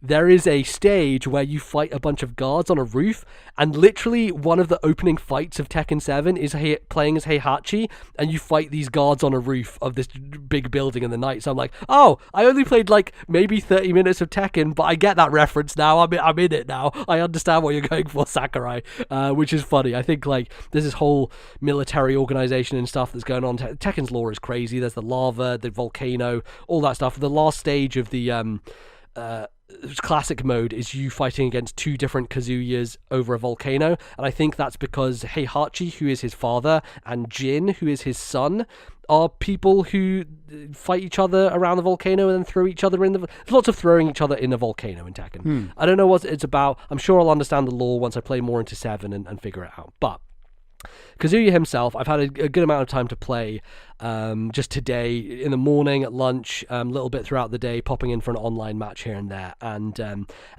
there is a stage where you fight a bunch of guards on a roof, and literally one of the opening fights of Tekken 7 is playing as Heihachi, and you fight these guards on a roof of this big building in the night. So I'm like, oh, I only played like maybe 30 minutes of Tekken, but I get that reference now. I'm in it now. I understand what you're going for, Sakurai, which is funny. I think like there's this whole military organization and stuff that's going on. Tekken's lore is crazy. There's the lava, the volcano, all that stuff. The last stage of the classic mode is you fighting against two different Kazuyas over a volcano, and I think that's because Heihachi, who is his father, and Jin, who is his son, are people who fight each other around the volcano and then throw each other in the... There's lots of throwing each other in a volcano in Tekken. I don't know what it's about. I'm sure I'll understand the lore once I play more into 7 and figure it out. But Kazuya himself, I've had a good amount of time to play just today, in the morning, at lunch, a little bit throughout the day, popping in for an online match here and there. And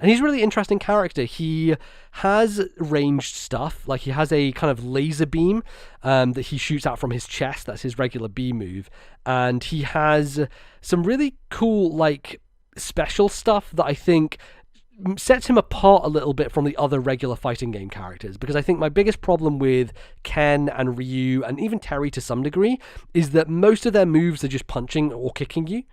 he's a really interesting character. He has ranged stuff, like he has a kind of laser beam that he shoots out from his chest. That's his regular B move. And he has some really cool, like, special stuff that I think sets him apart a little bit from the other regular fighting game characters, because I think my biggest problem with Ken and Ryu, and even Terry to some degree, is that most of their moves are just punching or kicking you.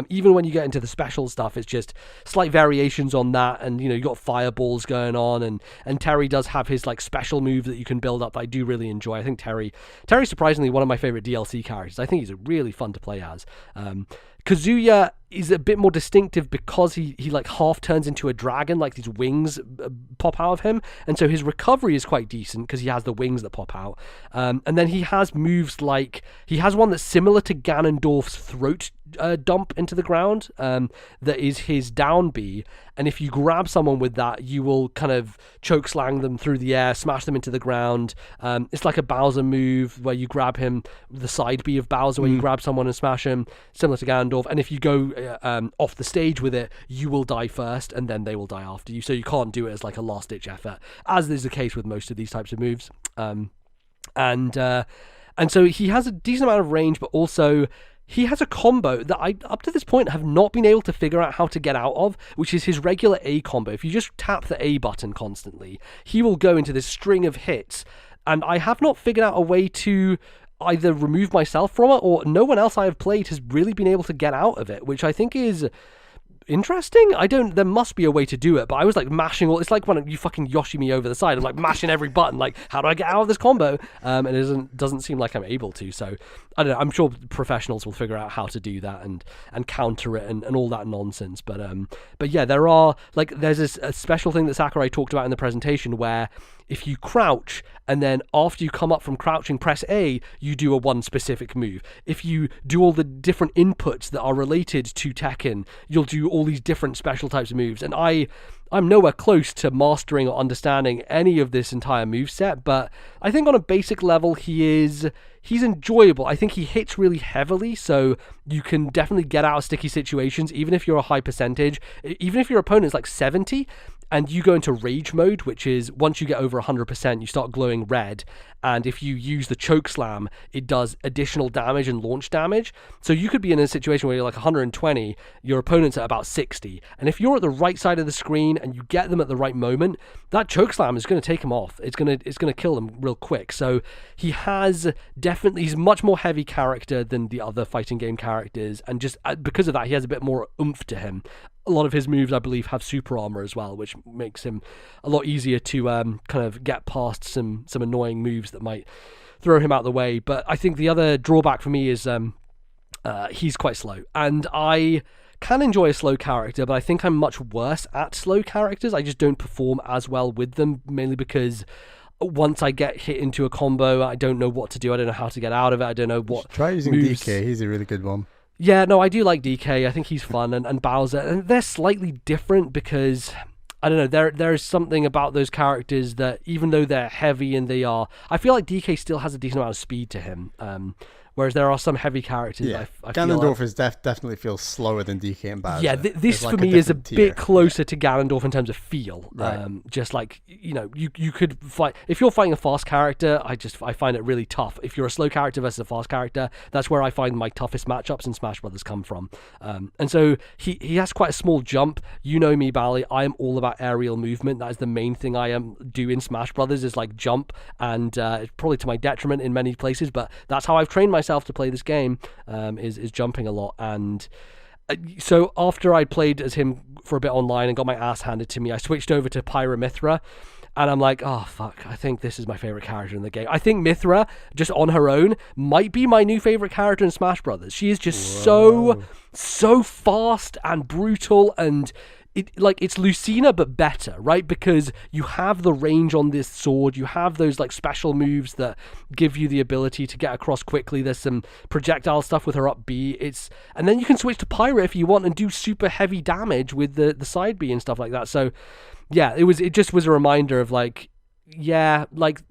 Even when you get into the special stuff, it's just slight variations on that, and you got fireballs going on, and Terry does have his like special move that you can build up that I do really enjoy. I think Terry's surprisingly one of my favorite DLC characters. I think he's really fun to play as. Kazuya is a bit more distinctive because he like half turns into a dragon, like these wings pop out of him, and so his recovery is quite decent because he has the wings that pop out. And then he has moves like, he has one that's similar to Ganondorf's throat dump into the ground, that is his down B, and if you grab someone with that, you will kind of choke slang them through the air, smash them into the ground. It's like a Bowser move where you grab him, the side B of Bowser, where you grab someone and smash him, similar to Ganondorf, and if you go off the stage with it, you will die first and then they will die after you, so you can't do it as like a last ditch effort, as is the case with most of these types of moves. And so he has a decent amount of range, but also he has a combo that I, up to this point, have not been able to figure out how to get out of, which is his regular A combo. If you just tap the A button constantly, he will go into this string of hits, and I have not figured out a way to either remove myself from it, or no one else I have played has really been able to get out of it, which I think is interesting. There must be a way to do it, but I was like mashing it's like when you fucking Yoshi me over the side. I'm like mashing every button, like, how do I get out of this combo? And it doesn't seem like I'm able to, so I don't know. I'm sure professionals will figure out how to do that and counter it and all that nonsense. But yeah, there's a special thing that Sakurai talked about in the presentation where if you crouch and then after you come up from crouching, press A, you do a one specific move. If you do all the different inputs that are related to Tekken, you'll do all these different special types of moves. And I'm nowhere close to mastering or understanding any of this entire moveset, but I think on a basic level he's enjoyable. I think he hits really heavily, so you can definitely get out of sticky situations, even if you're a high percentage. Even if your opponent's like 70 and you go into rage mode, which is once you get over 100%, you start glowing red. And if you use the choke slam, it does additional damage and launch damage. So you could be in a situation where you're like 120, your opponent's at about 60. And if you're at the right side of the screen and you get them at the right moment, that choke slam is going to take him off. It's going to kill them real quick. So he's much more heavy character than the other fighting game characters. And just because of that, he has a bit more oomph to him. A lot of his moves, I believe, have super armor as well, which makes him a lot easier to kind of get past some annoying moves that might throw him out the way. But I think the other drawback for me is he's quite slow. And I can enjoy a slow character, but I think I'm much worse at slow characters. I just don't perform as well with them, mainly because once I get hit into a combo, I don't know what to do. I don't know how to get out of it. I don't know what Try using moves. DK. He's a really good one. Yeah, no, I do like DK. I think he's fun, and Bowser, and they're slightly different because I don't know. There is something about those characters that even though they're heavy and I feel like DK still has a decent amount of speed to him. Whereas there are some heavy characters. Yeah, I Ganondorf feel is definitely feels slower than DK and Bowser. Yeah, this like for me is a tier. bit closer to Ganondorf in terms of feel. Right. Just like, you could fight if you're fighting a fast character. I find it really tough. If you're a slow character versus a fast character, that's where I find my toughest matchups in Smash Brothers come from. And so he has quite a small jump. You know me, Bally. I am all about aerial movement. That is the main thing I do in Smash Brothers is like jump, and it's probably to my detriment in many places, but that's how I've trained myself to play this game. Is jumping a lot. And so after I played as him for a bit online and got my ass handed to me, I switched over to Pyra Mythra, and I'm like, oh fuck, I think this is my favorite character in the game. I think Mythra, just on her own, might be my new favorite character in Smash Brothers. She is just so fast and brutal, and it's Lucina but better, right? Because you have the range on this sword, you have those like special moves that give you the ability to get across quickly. There's some projectile stuff with her up B. And then you can switch to Pyra if you want and do super heavy damage with the side B and stuff like that. So yeah, it just was a reminder of like, yeah, like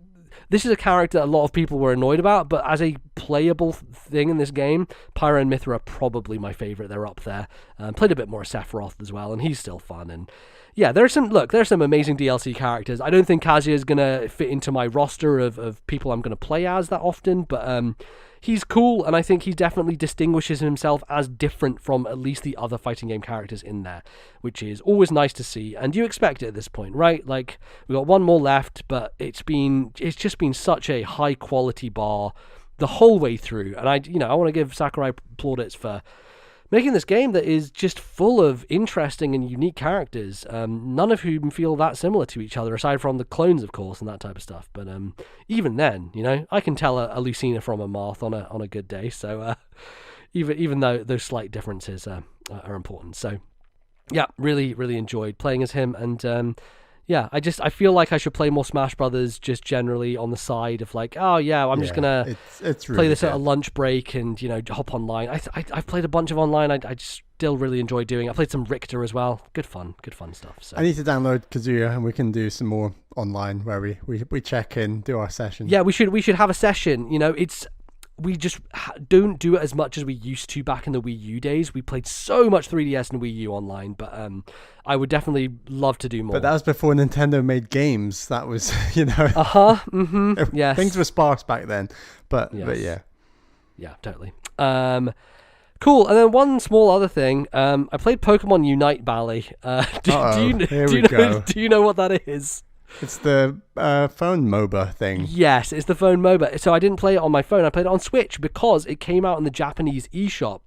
this is a character a lot of people were annoyed about, but as a playable thing in this game, Pyra and Mythra are probably my favorite. They're up there. Played a bit more Sephiroth as well, and he's still fun. And yeah, there's some amazing DLC characters. I don't think Kazuya is going to fit into my roster of people I'm going to play as that often, but he's cool, and I think he definitely distinguishes himself as different from at least the other fighting game characters in there, which is always nice to see, and you expect it at this point, right? Like, we got one more left, but it's just been such a high quality bar the whole way through, and I want to give Sakurai plaudits for making this game that is just full of interesting and unique characters, none of whom feel that similar to each other, aside from the clones, of course, and that type of stuff. But even then, I can tell a Lucina from a Marth on a good day. So even though those slight differences are important. So yeah, really, really enjoyed playing as him. And yeah, I feel like I should play more Smash Brothers just generally on the side of like, oh yeah, I'm just gonna it's really play this good. at a lunch break and hop online. I've played a bunch of online. I still really enjoy doing. I played some Richter as well. Good fun stuff. So I need to download Kazuya and we can do some more online where we check in, do our session. Yeah, we should have a session. We just don't do it as much as we used to back in the Wii U days. We played so much 3DS and Wii U online, but I would definitely love to do more. But that was before Nintendo made games. That was, Yes. Things were sparse back then. But yeah. Yeah, totally. Cool. And then one small other thing. I played Pokemon Unite, Bally. Do you know what that is? It's the phone MOBA thing. Yes, it's the phone MOBA. So I didn't play it on my phone. I played it on Switch because it came out in the Japanese eShop.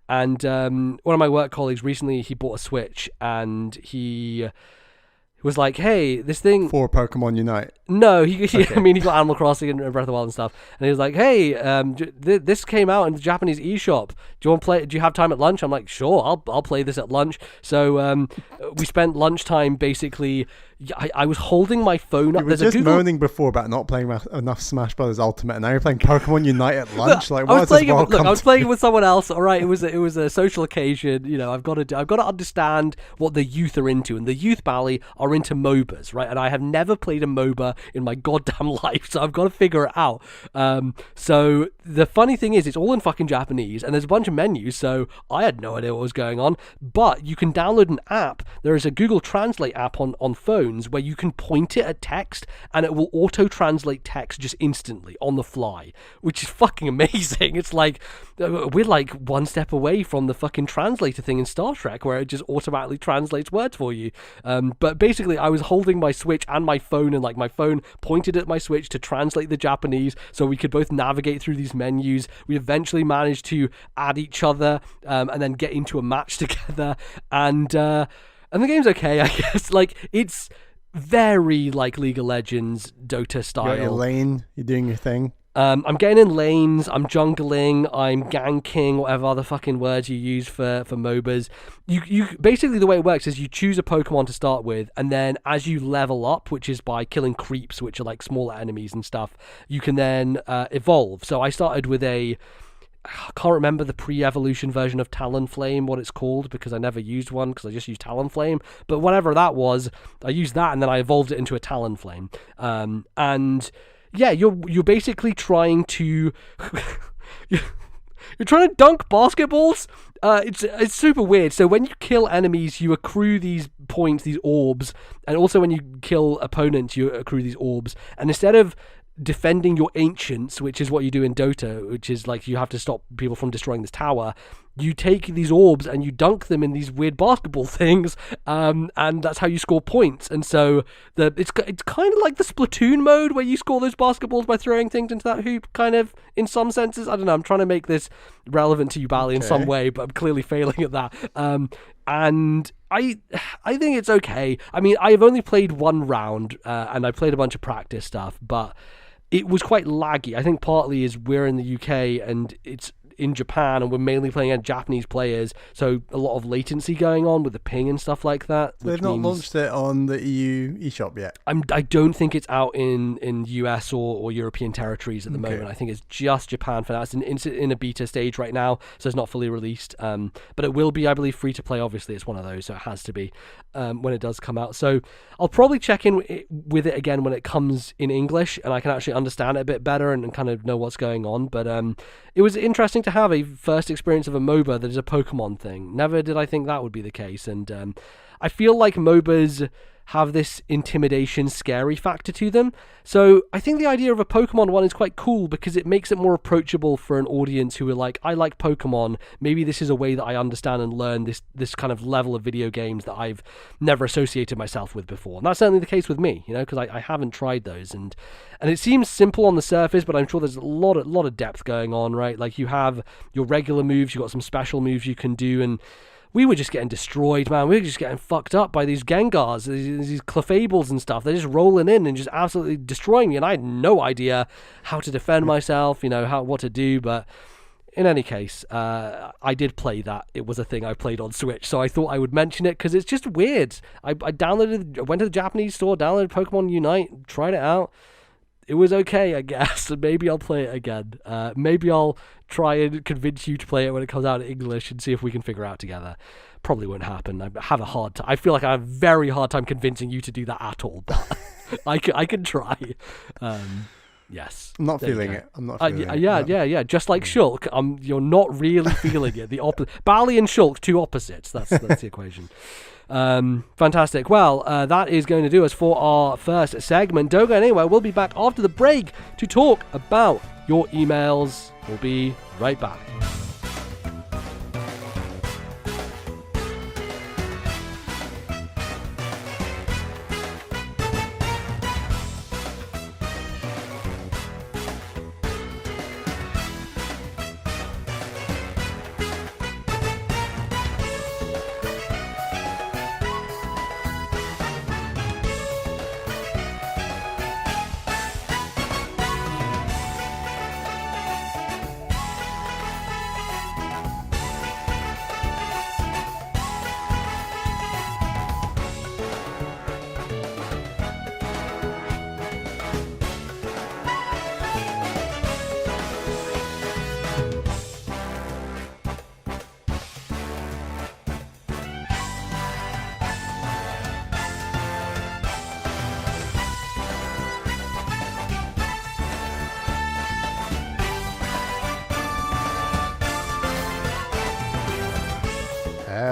And one of my work colleagues recently, he bought a Switch and he was like, hey, this thing. For Pokemon Unite. No, I mean, he got Animal Crossing and Breath of the Wild and stuff, and he was like, "Hey, this came out in the Japanese eShop. Do you want to play? Do you have time at lunch?" I'm like, "Sure, I'll play this at lunch." So we spent lunchtime basically. I was holding my phone up. You were just moaning before about not playing enough Smash Brothers Ultimate, and now you're playing Pokemon Unite at lunch. Like, I was playing it with someone else. All right, it was a social occasion. You know, I've got to understand what the youth are into, and the youth, Bally, are into MOBAs, right? And I have never played a MOBA in my goddamn life, so I've got to figure it out. So the funny thing is, it's all in fucking Japanese, and there's a bunch of menus, so I had no idea what was going on. But you can download an app. There is a Google Translate app on phones where you can point it at text and it will auto-translate text just instantly on the fly, which is fucking amazing. It's like, we're like one step away from the fucking translator thing in Star Trek where it just automatically translates words for you. But basically, I was holding my Switch and my phone, and like my phone pointed at my Switch to translate the Japanese so we could both navigate through these menus. We eventually managed to add each other and then get into a match together, and the game's okay, I guess. Like, it's very like League of Legends, Dota style. You're at your lane, you're doing your thing. I'm getting in lanes, I'm jungling, I'm ganking, whatever other fucking words you use for MOBAs. You basically, the way it works is you choose a Pokemon to start with, and then as you level up, which is by killing creeps, which are like smaller enemies and stuff, you can then evolve. So I started with I can't remember the pre-evolution version of Talonflame, what it's called, because I never used one because I just used Talonflame. But whatever that was, I used that and then I evolved it into a Talonflame. And yeah, you're basically trying to you're trying to dunk basketballs. It's super weird. So when you kill enemies, you accrue these points, these orbs, and also when you kill opponents, you accrue these orbs. And instead of defending your ancients, which is what you do in Dota, which is like you have to stop people from destroying this tower, you take these orbs and you dunk them in these weird basketball things, and that's how you score points. And so it's kind of like the Splatoon mode where you score those basketballs by throwing things into that hoop, kind of, in some senses. I don't know, I'm trying to make this relevant to you, Bally, in some way, but I'm clearly failing at that. And I think it's okay. I mean, I've only played one round, and I played a bunch of practice stuff, but it was quite laggy. I think partly is we're in the UK and it's in Japan, and we're mainly playing against Japanese players, so a lot of latency going on with the ping and stuff like that. So they've not launched it on the EU eShop yet? I don't think it's out in US or European territories at the moment. I think it's just Japan for now. It's in a beta stage right now, so it's not fully released. But it will be, I believe, free to play. Obviously, it's one of those, so it has to be when it does come out. So I'll probably check in with it again when it comes in English, and I can actually understand it a bit better and kind of know what's going on. But it was interesting to have a first experience of a MOBA that is a Pokemon thing. Never did I think that would be the case, and I feel like MOBAs have this intimidation, scary factor to them. So I think the idea of a Pokemon one is quite cool because it makes it more approachable for an audience who are like, I like Pokemon. Maybe this is a way that I understand and learn this kind of level of video games that I've never associated myself with before. And that's certainly the case with me, because I haven't tried those. And it seems simple on the surface, but I'm sure there's a lot of depth going on, right? Like, you have your regular moves, you've got some special moves you can do, and we were just getting destroyed, man. We were just getting fucked up by these Gengars, these Clefables and stuff. They're just rolling in and just absolutely destroying me, and I had no idea how to defend myself, what to do. But in any case, I did play that. It was a thing I played on Switch, so I thought I would mention it because it's just weird. I went to the Japanese store, downloaded Pokemon Unite, tried it out. It was okay, I guess, and maybe I'll play it again. Maybe I'll try and convince you to play it when it comes out in English and see if we can figure it out together. Probably won't happen. I have a hard time. I feel like I have a very hard time convincing you to do that at all, but I can try. Yes. I'm not feeling it. I'm not feeling it. Yeah. Just like Shulk, you're not really feeling it. The opposite. Bally and Shulk, two opposites. That's the equation. Fantastic. Well, that is going to do us for our first segment. Don't go anywhere. We'll be back after the break to talk about your emails. We'll be right back.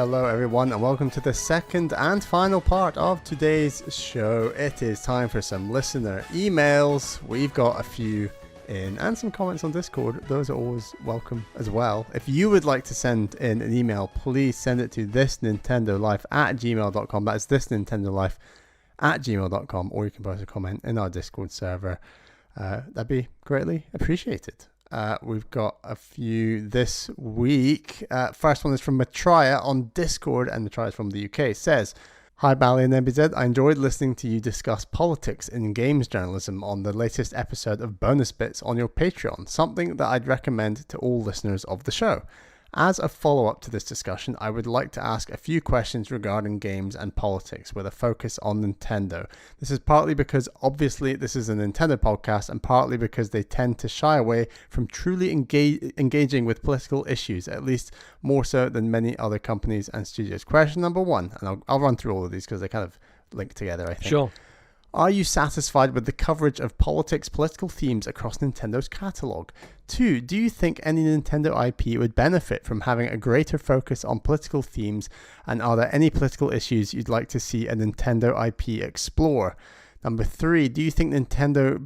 Hello everyone and welcome to the second and final part of today's show. It is time for some listener emails. We've got a few in and some comments on Discord. Those are always welcome as well. If you would like to send in an email, please send it to ThisNintendoLife@gmail.com. That's ThisNintendoLife@gmail.com, or you can post a comment in our Discord server. That'd be greatly appreciated. We've got a few this week. First one is from Matraya on Discord, and Matraya is from the UK. It says, "Hi Bally and MBZ, I enjoyed listening to you discuss politics in games journalism on the latest episode of Bonus Bits on your Patreon, something that I'd recommend to all listeners of the show. As a follow-up to this discussion, I would like to ask a few questions regarding games and politics with a focus on Nintendo. This is partly because obviously this is a Nintendo podcast, and partly because they tend to shy away from truly engaging with political issues, at least more so than many other companies and studios. Question number one, and I'll run through all of these because they kind of link together, I think. Sure. Are you satisfied with the coverage of political themes across Nintendo's catalogue? 2. Do you think any Nintendo IP would benefit from having a greater focus on political themes, and are there any political issues you'd like to see a Nintendo IP explore? Number 3. Do you think Nintendo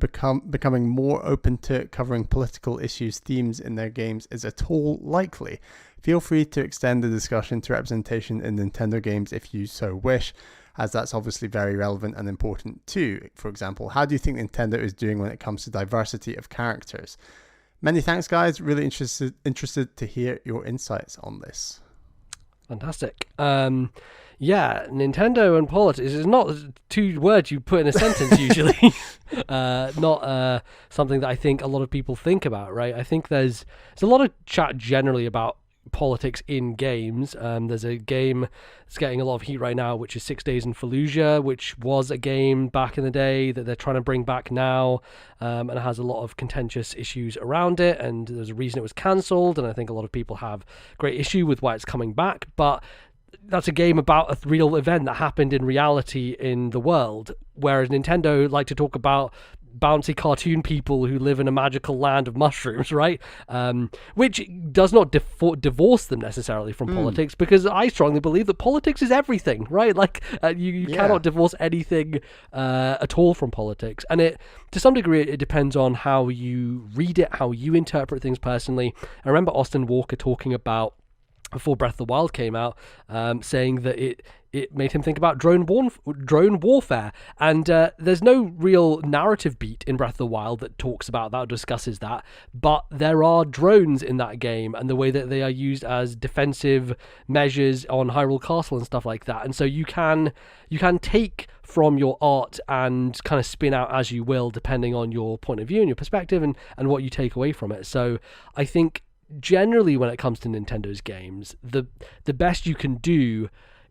becoming more open to covering political issues themes in their games is at all likely? Feel free to extend the discussion to representation in Nintendo games if you so wish, as that's obviously very relevant and important too. For example, how do you think Nintendo is doing when it comes to diversity of characters? Many thanks, guys. Really interested to hear your insights on this." Fantastic. Yeah, Nintendo and politics is not two words you put in a sentence usually. Not something that I think a lot of people think about, right? I think there's a lot of chat generally about politics in games. There's a game that's getting a lot of heat right now, which is 6 Days in Fallujah, which was a game back in the day that they're trying to bring back now, and it has a lot of contentious issues around it, and there's a reason it was cancelled, and I think a lot of people have great issue with why it's coming back, but that's a game about a real event that happened in reality in the world, whereas Nintendo like to talk about bouncy cartoon people who live in a magical land of mushrooms, right? Which does not divorce them necessarily from politics, because I strongly believe that politics is everything, right? Like you cannot divorce anything at all from politics, and it to some degree it depends on how you read it, how you interpret things personally. I remember Austin Walker talking about, before Breath of the Wild came out, saying that it made him think about drone warfare, and there's no real narrative beat in Breath of the Wild that talks about that or discusses that, but there are drones in that game and the way that they are used as defensive measures on Hyrule Castle and stuff like that, and so you can take from your art and kind of spin out as you will depending on your point of view and your perspective and what you take away from it. So I think generally when it comes to Nintendo's games, the best you can do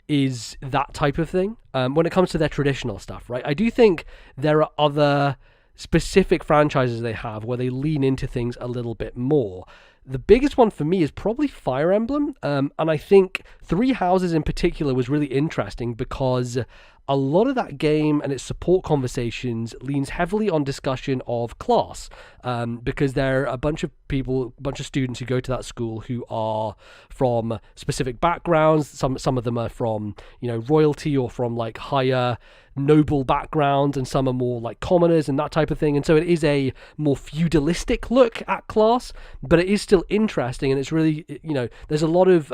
is that type of thing. When it comes to their traditional stuff, right? I do think there are other specific franchises they have where they lean into things a little bit more. The biggest one for me is probably Fire Emblem, and I think Three Houses in particular was really interesting because a lot of that game and its support conversations leans heavily on discussion of class, because there are a bunch of students who go to that school who are from specific backgrounds. Some of them are from, royalty or from like higher noble backgrounds, and some are more like commoners and that type of thing. And so it is a more feudalistic look at class, but it is still interesting, and it's really, there's a lot of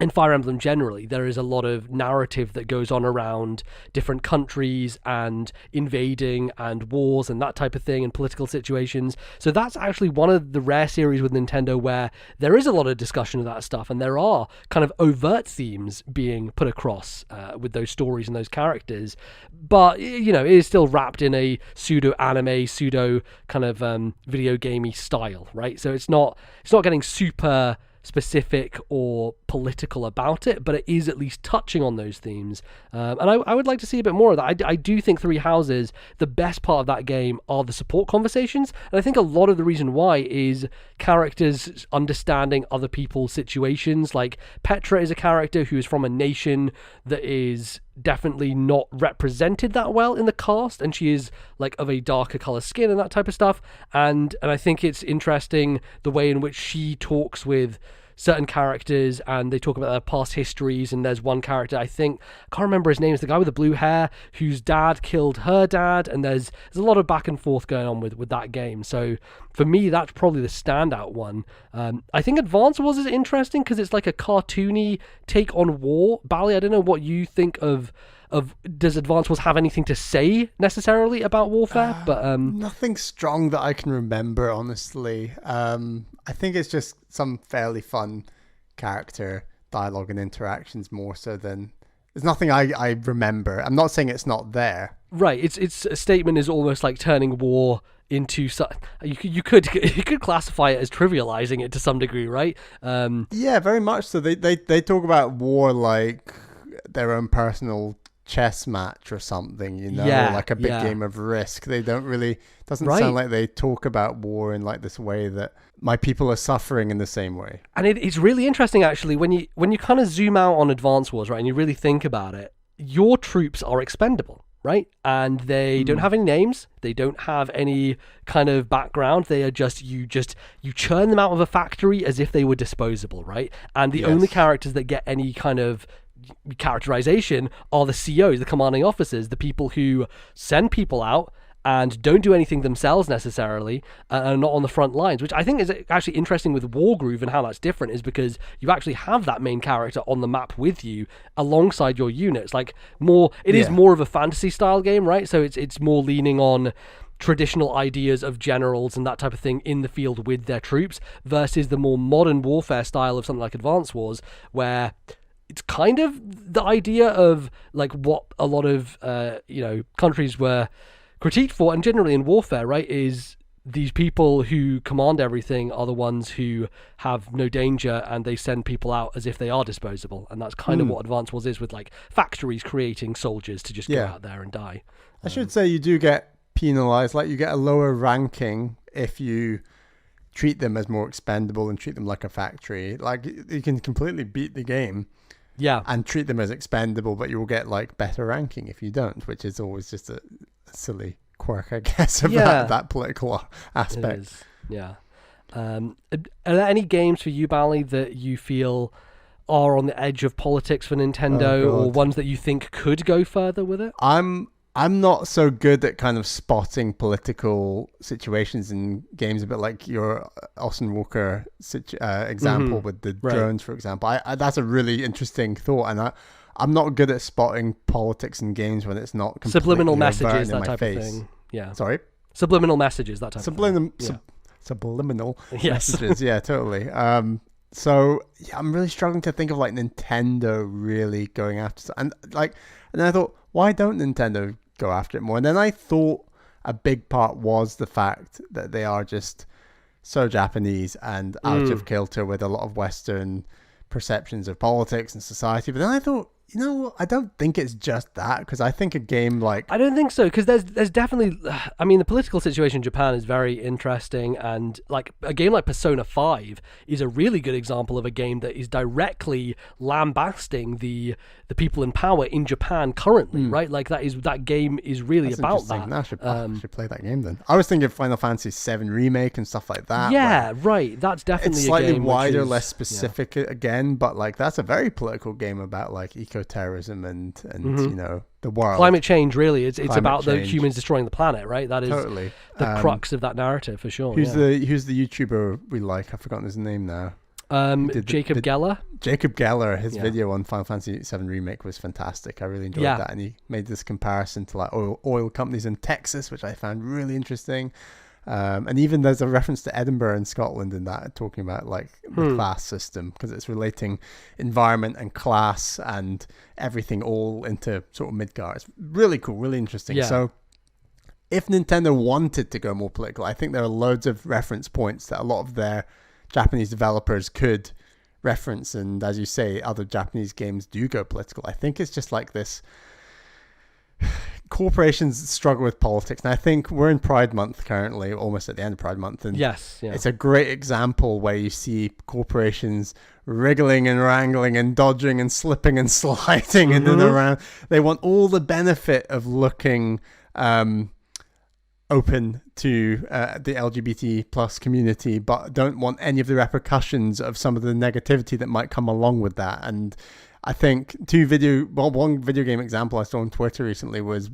in Fire Emblem generally, there is a lot of narrative that goes on around different countries and invading and wars and that type of thing and political situations. So that's actually one of the rare series with Nintendo where there is a lot of discussion of that stuff, and there are kind of overt themes being put across with those stories and those characters. But, it is still wrapped in a pseudo-anime, pseudo kind of video gamey style, right? So it's not getting super specific or political about it, but it is at least touching on those themes, and I would like to see a bit more of that. I do think Three Houses, the best part of that game are the support conversations, and I think a lot of the reason why is characters understanding other people's situations. Like Petra is a character who is from a nation that is definitely not represented that well in the cast, and she is like of a darker color skin and that type of stuff, and I think it's interesting the way in which she talks with certain characters and they talk about their past histories. And there's one character, I can't remember his name, it's the guy with the blue hair whose dad killed her dad, and there's a lot of back and forth going on with that game. So for me, that's probably the standout one. I think Advance Wars is interesting because it's like a cartoony take on war. Bally, I don't know what you think of does Advance Wars have anything to say necessarily about warfare? But nothing strong that I can remember, honestly. I think it's just some fairly fun character dialogue and interactions more so than... There's nothing I remember. I'm not saying it's not there. Right, it's a statement is almost like turning war into you could classify it as trivializing it to some degree, right? Yeah, very much so. They talk about war like their own personal chess match or something, or like a big game of Risk. They don't really, doesn't sound like they talk about war in like this way that my people are suffering in the same way. And it's really interesting actually when you kind of zoom out on Advance Wars, right, and you really think about it. Your troops are expendable, right? And they don't have any names, they don't have any kind of background, they are just you churn them out of a factory as if they were disposable, right? And the only characters that get any kind of characterization are the COs, the commanding officers, the people who send people out and don't do anything themselves necessarily, and are not on the front lines, which I think is actually interesting with Wargroove, and how that's different is because you actually have that main character on the map with you alongside your units. Like it is more of a fantasy style game, right? So it's more leaning on traditional ideas of generals and that type of thing in the field with their troops versus the more modern warfare style of something like Advance Wars, where it's kind of the idea of like what a lot of countries were critiqued for, and generally in warfare, right, is these people who command everything are the ones who have no danger, and they send people out as if they are disposable. And that's kind of what Advance Wars is, with like factories creating soldiers to just go out there and die. I should say you do get penalized, like you get a lower ranking if you treat them as more expendable and treat them like a factory. Like you can completely beat the game and treat them as expendable, but you will get like better ranking if you don't, which is always just a silly quirk, I guess, of that political aspect. Yeah. Are there any games for you, Bally, that you feel are on the edge of politics for Nintendo, or ones that you think could go further with it? I'm not so good at kind of spotting political situations in games, a bit like your Austin Walker example with the drones, for example. That's a really interesting thought, and I'm not good at spotting politics in games when it's not completely subliminal messages, in that my type face. of thing. Yeah. Sorry? Subliminal messages, that type of thing. Subliminal messages, yeah, totally. So I'm really struggling to think of like Nintendo really going after, and then I thought, why don't Nintendo go after it more? And then I thought a big part was the fact that they are just so Japanese and out of kilter with a lot of Western perceptions of politics and society. But then I thought, I don't think it's just that, because I think a game like... I don't think so, because there's definitely... I mean, the political situation in Japan is very interesting, and like a game like Persona 5 is a really good example of a game that is directly lambasting the people in power in Japan currently, right? Like that game is really about that. I should play that game then. I was thinking of Final Fantasy VII Remake and stuff like that. Yeah, right. That's definitely it's slightly a game wider, less specific again, but like that's a very political game about like eco-terrorism and the world. Climate change, really. It's about the humans destroying the planet, right? That is totally the crux of that narrative, for sure. Who's the YouTuber we like? I've forgotten his name now. Jacob Geller. Jacob Geller, his video on Final Fantasy VII Remake was fantastic. I really enjoyed that, and he made this comparison to like oil companies in Texas, which I found really interesting. And even there's a reference to Edinburgh in Scotland in that, talking about like the class system, because it's relating environment and class and everything all into sort of Midgar. It's really cool, really interesting. Yeah. So if Nintendo wanted to go more political, I think there are loads of reference points that a lot of their Japanese developers could reference, and as you say, other Japanese games do go political. I think it's just like this, corporations struggle with politics, and I think we're in Pride Month currently, almost at the end of Pride Month, and it's a great example where you see corporations wriggling and wrangling and dodging and slipping and sliding in and around. They want all the benefit of looking open to the LGBT plus community, but don't want any of the repercussions of some of the negativity that might come along with that. And I think one video game example I saw on Twitter recently was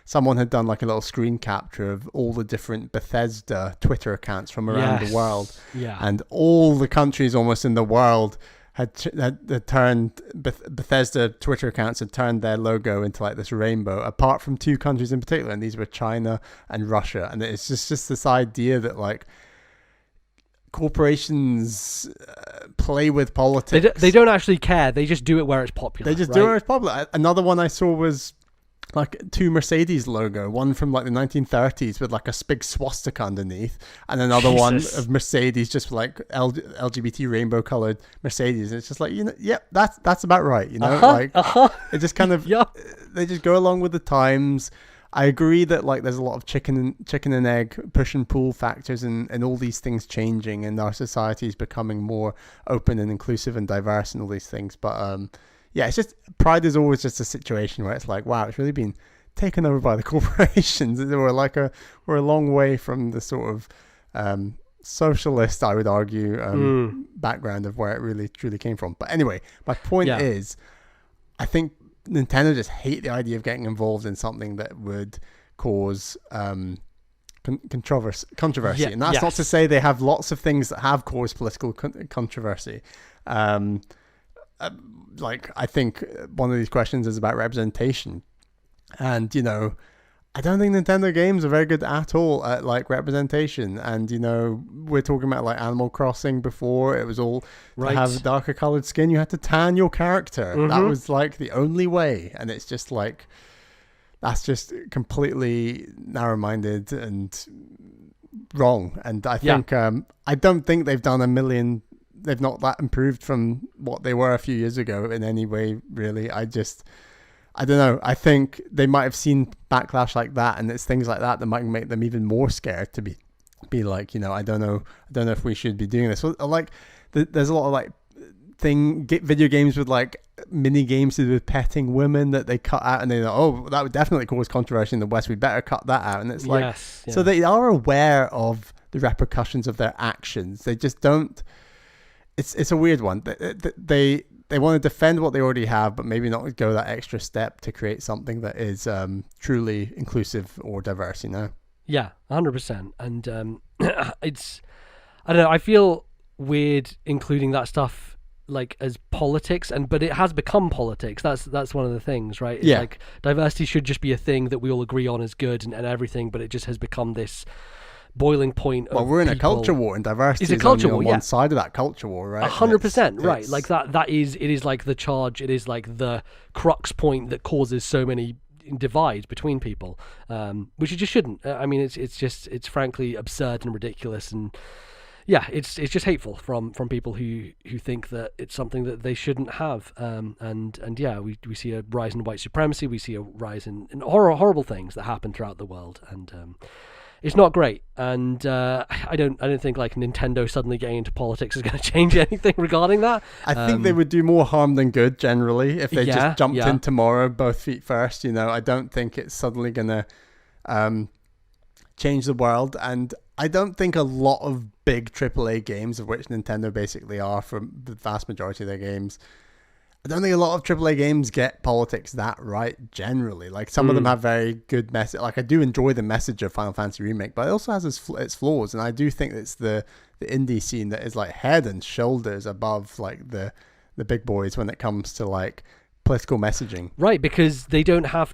someone had done like a little screen capture of all the different Bethesda Twitter accounts from around the world, and all the countries almost in the world had turned Bethesda Twitter accounts had turned their logo into like this rainbow, apart from two countries in particular, and these were China and Russia. And it's just this idea that like corporations play with politics. They don't actually care. They just do it where it's popular. They just do it where it's popular. Another one I saw was like two Mercedes logo, one from like the 1930s with like a big swastika underneath, and another one of Mercedes just like LGBT rainbow colored Mercedes. And it's just like, that's about right, it just kind of they just go along with the times. I agree that like there's a lot of chicken and egg push and pull factors and all these things changing, and our society is becoming more open and inclusive and diverse and all these things, but it's just Pride is always just a situation where it's like, wow, it's really been taken over by the corporations. We're a long way from the sort of socialist, I would argue, background of where it really truly came from. But anyway, my point is, I think Nintendo just hate the idea of getting involved in something that would cause controversy. And that's not to say they have lots of things that have caused political controversy. Like, I think one of these questions is about representation, and I don't think Nintendo games are very good at all at like representation. And we're talking about like Animal Crossing before. It was all to have darker colored skin. You had to tan your character. That was like the only way, and it's just like that's just completely narrow-minded and wrong. And I think I don't think they've done they've not that improved from what they were a few years ago in any way, really. I don't know. I think they might have seen backlash like that, and it's things like that might make them even more scared to be like, I don't know if we should be doing this. So, like, there's a lot of like video games with like mini games to do with petting women that they cut out, and they know, that would definitely cause controversy in the West. We better cut that out. And it's like, so they are aware of the repercussions of their actions. They just don't. It's a weird one. They want to defend what they already have, but maybe not go that extra step to create something that is truly inclusive or diverse. Yeah, 100%. And it's, I don't know. I feel weird including that stuff like as politics, but it has become politics. That's one of the things, right? It's like diversity should just be a thing that we all agree on is good and everything, but it just has become this boiling point. Well, we're in a culture war, and diversity is only on one side of that culture war, right? 100%, right? Like that is, it is like the charge. It is like the crux point that causes so many divides between people, which it just shouldn't. I mean, it's frankly absurd and ridiculous, and it's just hateful from people who think that it's something that they shouldn't have. We see a rise in white supremacy. We see a rise in horrible things that happen throughout the world, and it's not great. And I don't think like Nintendo suddenly getting into politics is going to change anything regarding that. I think they would do more harm than good generally if they just jumped in tomorrow, both feet first. I don't think it's suddenly going to change the world. And I don't think a lot of big AAA games, of which Nintendo basically are for the vast majority of their games, I don't think a lot of AAA games get politics that right generally. Like, some of them have very good message. Like, I do enjoy the message of Final Fantasy Remake, but it also has its flaws. And I do think it's the indie scene that is like head and shoulders above like the big boys when it comes to like political messaging. Right, because they don't have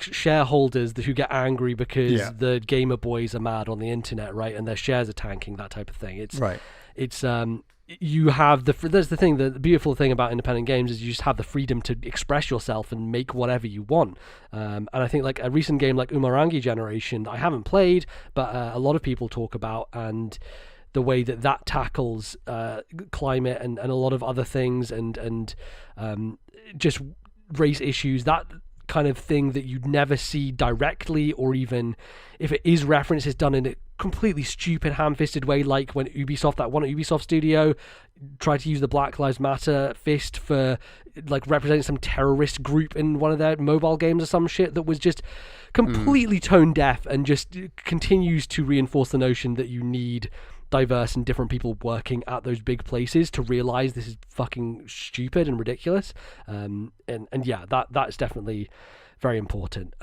shareholders who get angry because the gamer boys are mad on the internet, right? And their shares are tanking, that type of thing. You have there's the thing, the beautiful thing about independent games is you just have the freedom to express yourself and make whatever you want. And I think like a recent game like Umurangi Generation that I haven't played, but a lot of people talk about, and the way that tackles climate and a lot of other things and just race issues, that kind of thing that you'd never see directly, or even if it is referenced, it's done in completely stupid, ham-fisted way, like when that one Ubisoft studio tried to use the Black Lives Matter fist for like representing some terrorist group in one of their mobile games or some shit that was just completely tone deaf and just continues to reinforce the notion that you need diverse and different people working at those big places to realize this is fucking stupid and ridiculous. And yeah, that's definitely very important.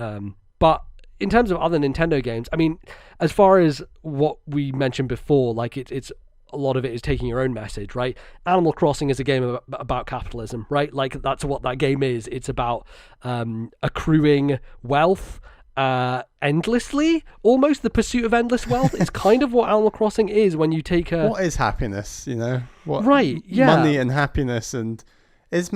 But in terms of other Nintendo games, I mean, as far as what we mentioned before, like it's a lot of it is taking your own message, right? Animal Crossing is a game about capitalism, right? Like that's what that game is. It's about accruing wealth endlessly, almost the pursuit of endless wealth. It's kind of what Animal Crossing is when you take a... What is happiness, you know? What, right, yeah. Money and happiness, and is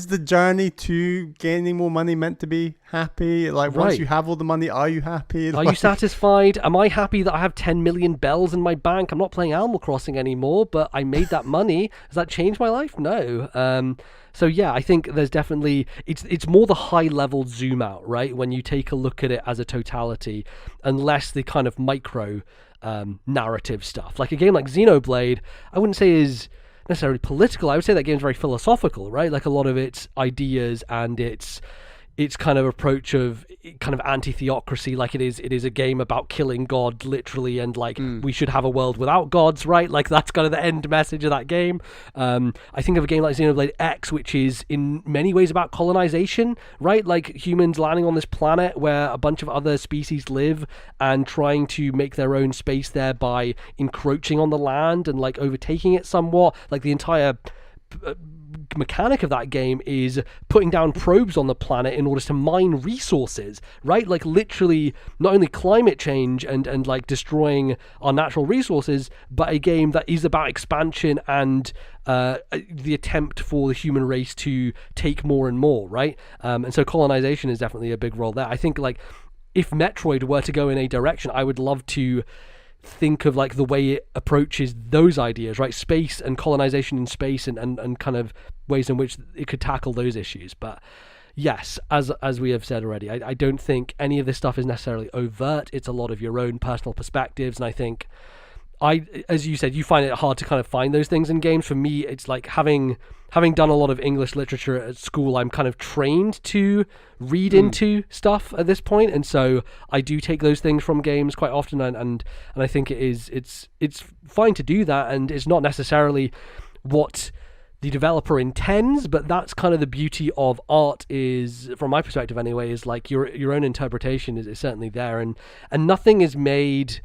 the journey to gaining more money meant to be happy? Like, once you have all the money, are you happy? Are you satisfied? Am I happy that I have 10 million bells in my bank? I'm not playing Animal Crossing anymore, but I made that money. Has that changed my life? No. So yeah, I think there's definitely, it's more the high level zoom out, right? When you take a look at it as a totality, and less the kind of micro narrative stuff. Like a game like Xenoblade, I wouldn't say is necessarily political. I would say that game's very philosophical, right? Like a lot of its ideas and its kind of approach of kind of anti-theocracy, like it is a game about killing God literally, and like we should have a world without gods, right? Like that's kind of the end message of that game. I think of a game like Xenoblade X, which is in many ways about colonization, right? Like humans landing on this planet where a bunch of other species live and trying to make their own space there by encroaching on the land and like overtaking it somewhat. Like the entire mechanic of that game is putting down probes on the planet in order to mine resources, right? Like literally not only climate change and like destroying our natural resources, but a game that is about expansion and the attempt for the human race to take more and more, right? And so colonization is definitely a big role there. I think like if Metroid were to go in a direction, I would love to think of like the way it approaches those ideas, right? Space and colonization in space and kind of ways in which it could tackle those issues. But yes, as we have said already, I don't think any of this stuff is necessarily overt. It's a lot of your own personal perspectives, and I think as you said, you find it hard to kind of find those things in games. For me, it's like having done a lot of English literature at school, I'm kind of trained to read into stuff at this point, and so I do take those things from games quite often, and I think it's fine to do that, and it's not necessarily what the developer intends, but that's kind of the beauty of art, is from my perspective anyway, is like your own interpretation is certainly there, and nothing is made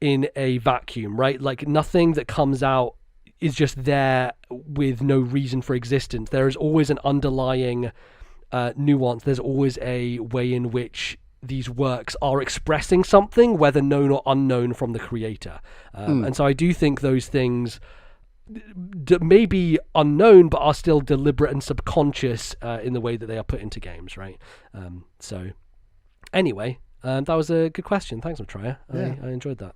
in a vacuum, right? Like nothing that comes out is just there with no reason for existence. There is always an underlying nuance. There's always a way in which these works are expressing something, whether known or unknown from the creator. And so I do think those things may be unknown, but are still deliberate and subconscious in the way that they are put into games, right? So anyway, that was a good question. Thanks, Matraya. Yeah. I enjoyed that.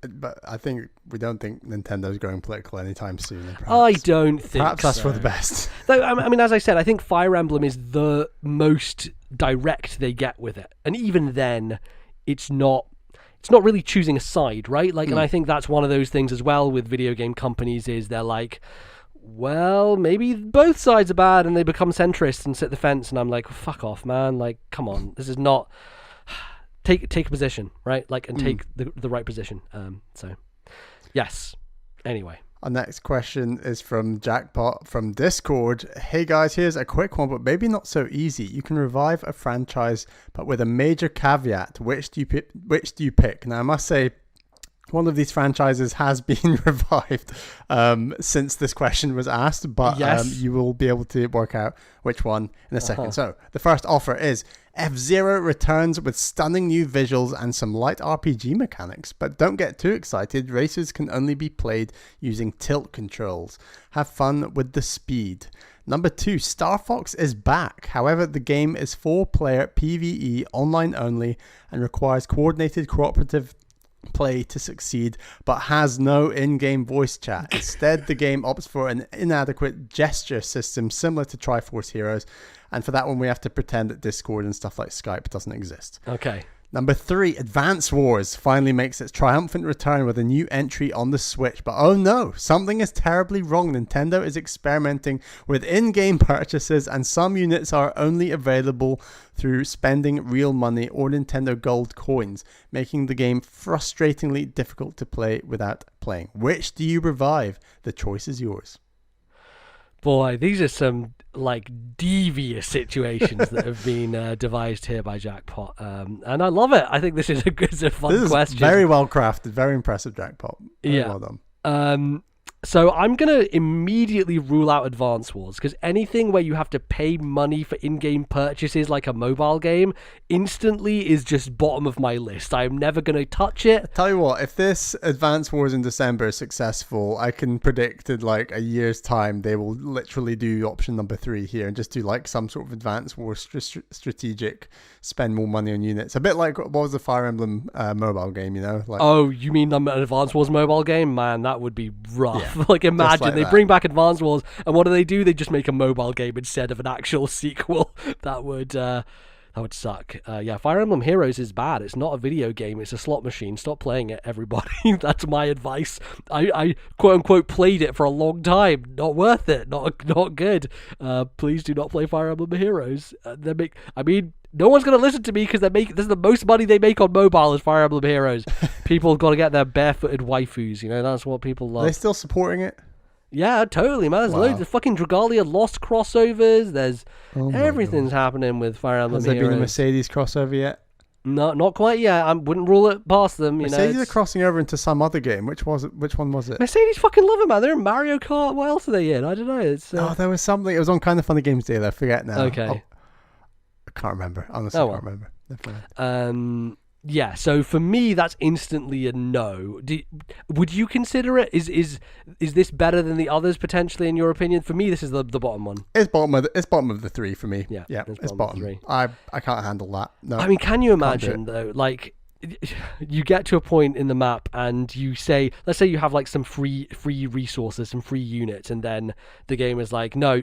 But I think we don't think Nintendo's going political anytime soon. Perhaps. I don't think perhaps that's so. for the best. Though, I mean, as I said, I think Fire Emblem is the most direct they get with it, and even then, it's not really choosing a side, right? Like, and I think that's one of those things as well with video game companies, is they're like, well, maybe both sides are bad, and they become centrist and sit the fence, and I'm like, fuck off, man! Like, come on, this is not. Take a position, right? Like, and take the right position. So, yes. Anyway. Our next question is from Jackpot from Discord. Hey guys, here's a quick one, but maybe not so easy. You can revive a franchise, but with a major caveat. Which do you pick? Now, I must say, one of these franchises has been revived since this question was asked, but yes. You will be able to work out which one in a second. So the first offer is F-Zero returns with stunning new visuals and some light RPG mechanics, but don't get too excited. Races can only be played using tilt controls. Have fun with the speed. Number 2, Star Fox is back. However, the game is 4-player PvE online only and requires coordinated cooperative play to succeed, but has no in-game voice chat. Instead, the game opts for an inadequate gesture system similar to Triforce Heroes, and for that one we have to pretend that Discord and stuff like Skype doesn't exist. Okay. Number 3, Advance Wars finally makes its triumphant return with a new entry on the Switch. But oh no, something is terribly wrong. Nintendo is experimenting with in-game purchases, and some units are only available through spending real money or Nintendo Gold coins, making the game frustratingly difficult to play without playing. Which do you revive? The choice is yours. Boy, these are some like devious situations that have been devised here by Jackpot, and I love it. I think this is a fun question. Very well crafted, very impressive, Jackpot. Very yeah. Well done. So I'm going to immediately rule out Advance Wars, because anything where you have to pay money for in-game purchases like a mobile game instantly is just bottom of my list. I'm never going to touch it. Tell you what, if this Advance Wars in December is successful, I can predict in like a year's time they will literally do option number 3 here and just do like some sort of Advance Wars strategic, spend more money on units. A bit like, what was the Fire Emblem mobile game, you know? Like, oh, you mean an Advance Wars mobile game? Man, that would be rough. Yeah. Like, imagine like they bring back Advance Wars, and what do? They just make a mobile game instead of an actual sequel. That would suck. Yeah, Fire Emblem Heroes is bad. It's not a video game. It's a slot machine. Stop playing it, everybody. That's my advice. I quote unquote played it for a long time. Not worth it. Not good. Please do not play Fire Emblem Heroes. No one's going to listen to me because this is the most money they make on mobile is Fire Emblem Heroes. People got to get their barefooted waifus, you know, that's what people love. Are they still supporting it? Yeah, totally, man. There's loads of fucking Dragalia Lost crossovers. There's everything's happening with Fire Emblem Heroes. Has there been a Mercedes crossover yet? No, not quite yet. I wouldn't rule it past them. Mercedes are crossing over into some other game. Which one was it? Mercedes fucking love it, man. They're in Mario Kart. What else are they in? I don't know. There was something. It was on Kind of Funny Games Day. I forget now. Okay. I can't remember. Honestly, I can't remember. Definitely. Yeah, so for me, that's instantly a no. Would you consider it? Is this better than the others potentially in your opinion? For me, this is the bottom one. It's bottom of the 3 for me. Yeah, it's bottom. 3. I can't handle that. No. I mean, can you imagine though? Like, you get to a point in the map and you say, let's say you have like some free resources, some free units, and then the game is like, no.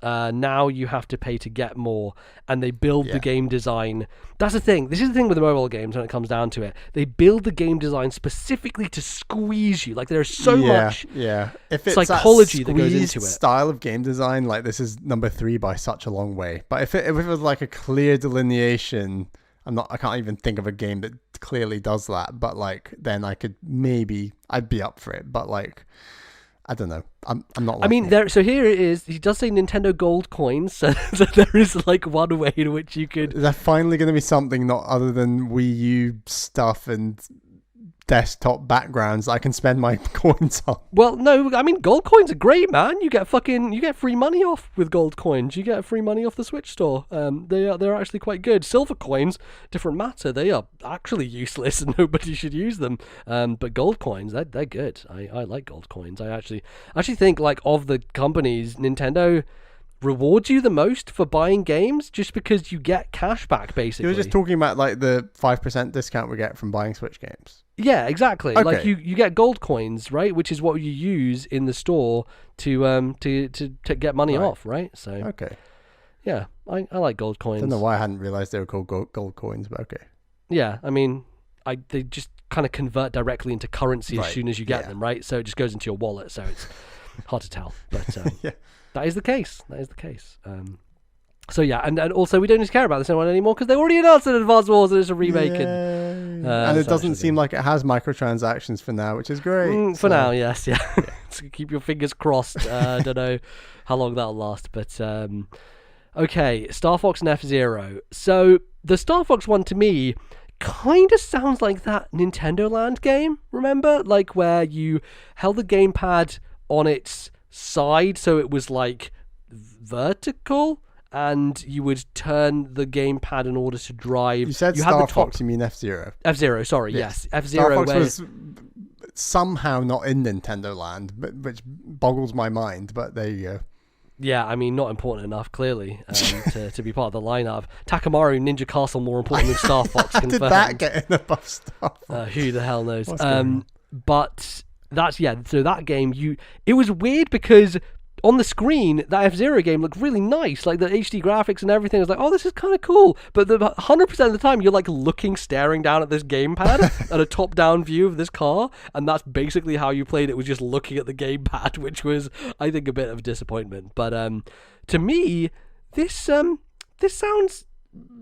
Now you have to pay to get more, and they build the game design. That's the thing. This is the thing with the mobile games when it comes down to it. They build the game design specifically to squeeze you. Like, there's so much if it's psychology that goes into it. Style of game design, like, this is number 3 by such a long way. But if it was like a clear delineation, I can't even think of a game that clearly does that. But like, then I'd be up for it. But like, I don't know. I'm not. So here it is. He does say Nintendo Gold coins, so there is like one way in which you could. Is there finally going to be something not other than Wii U stuff and desktop backgrounds I can spend my coins on? Well, no, I mean, gold coins are great, man. You get free money off with gold coins. You get free money off the Switch store. They're actually quite good. Silver coins, different matter. They are actually useless and nobody should use them. But gold coins, they're good. I like gold coins. I actually think, like, of the companies, Nintendo rewards you the most for buying games just because you get cash back, basically. You were just talking about like the 5% discount we get from buying Switch games. Yeah, exactly. Okay. Like you get gold coins, right? Which is what you use in the store to get money off, right? So okay, yeah, I like gold coins. I don't know why I hadn't realized they were called gold coins, but okay. Yeah, I mean, they just kind of convert directly into currency as soon as you get them, right? So it just goes into your wallet, so it's hard to tell, but yeah. That is the case. So yeah, and also we don't need to care about this one anymore because they already announced an Advance Wars and it's a remake. And it doesn't seem like it has microtransactions for now, which is great. For now, yes, yeah. So keep your fingers crossed. I don't know how long that'll last, but okay, Star Fox and F-Zero. So the Star Fox one to me kind of sounds like that Nintendo Land game, remember? Like where you held the gamepad on its side so it was like vertical and you would turn the gamepad in order to drive. You said Star Fox, you mean F-Zero? F-Zero, sorry, yes. F-Zero. Star Fox was somehow not in Nintendo Land, which boggles my mind, but there you go. Yeah, I mean, not important enough, clearly, to be part of the lineup. Takamaru Ninja Castle more important than Star Fox. How did that get in above Star Fox? Who the hell knows? But... so that game, it was weird because on the screen, that F-Zero game looked really nice. Like the HD graphics and everything. I was like, oh, this is kind of cool. But 100% of the time, you're like staring down at this gamepad at a top-down view of this car, and that's basically how you played it, was just looking at the gamepad, which was, I think, a bit of a disappointment. But to me, this sounds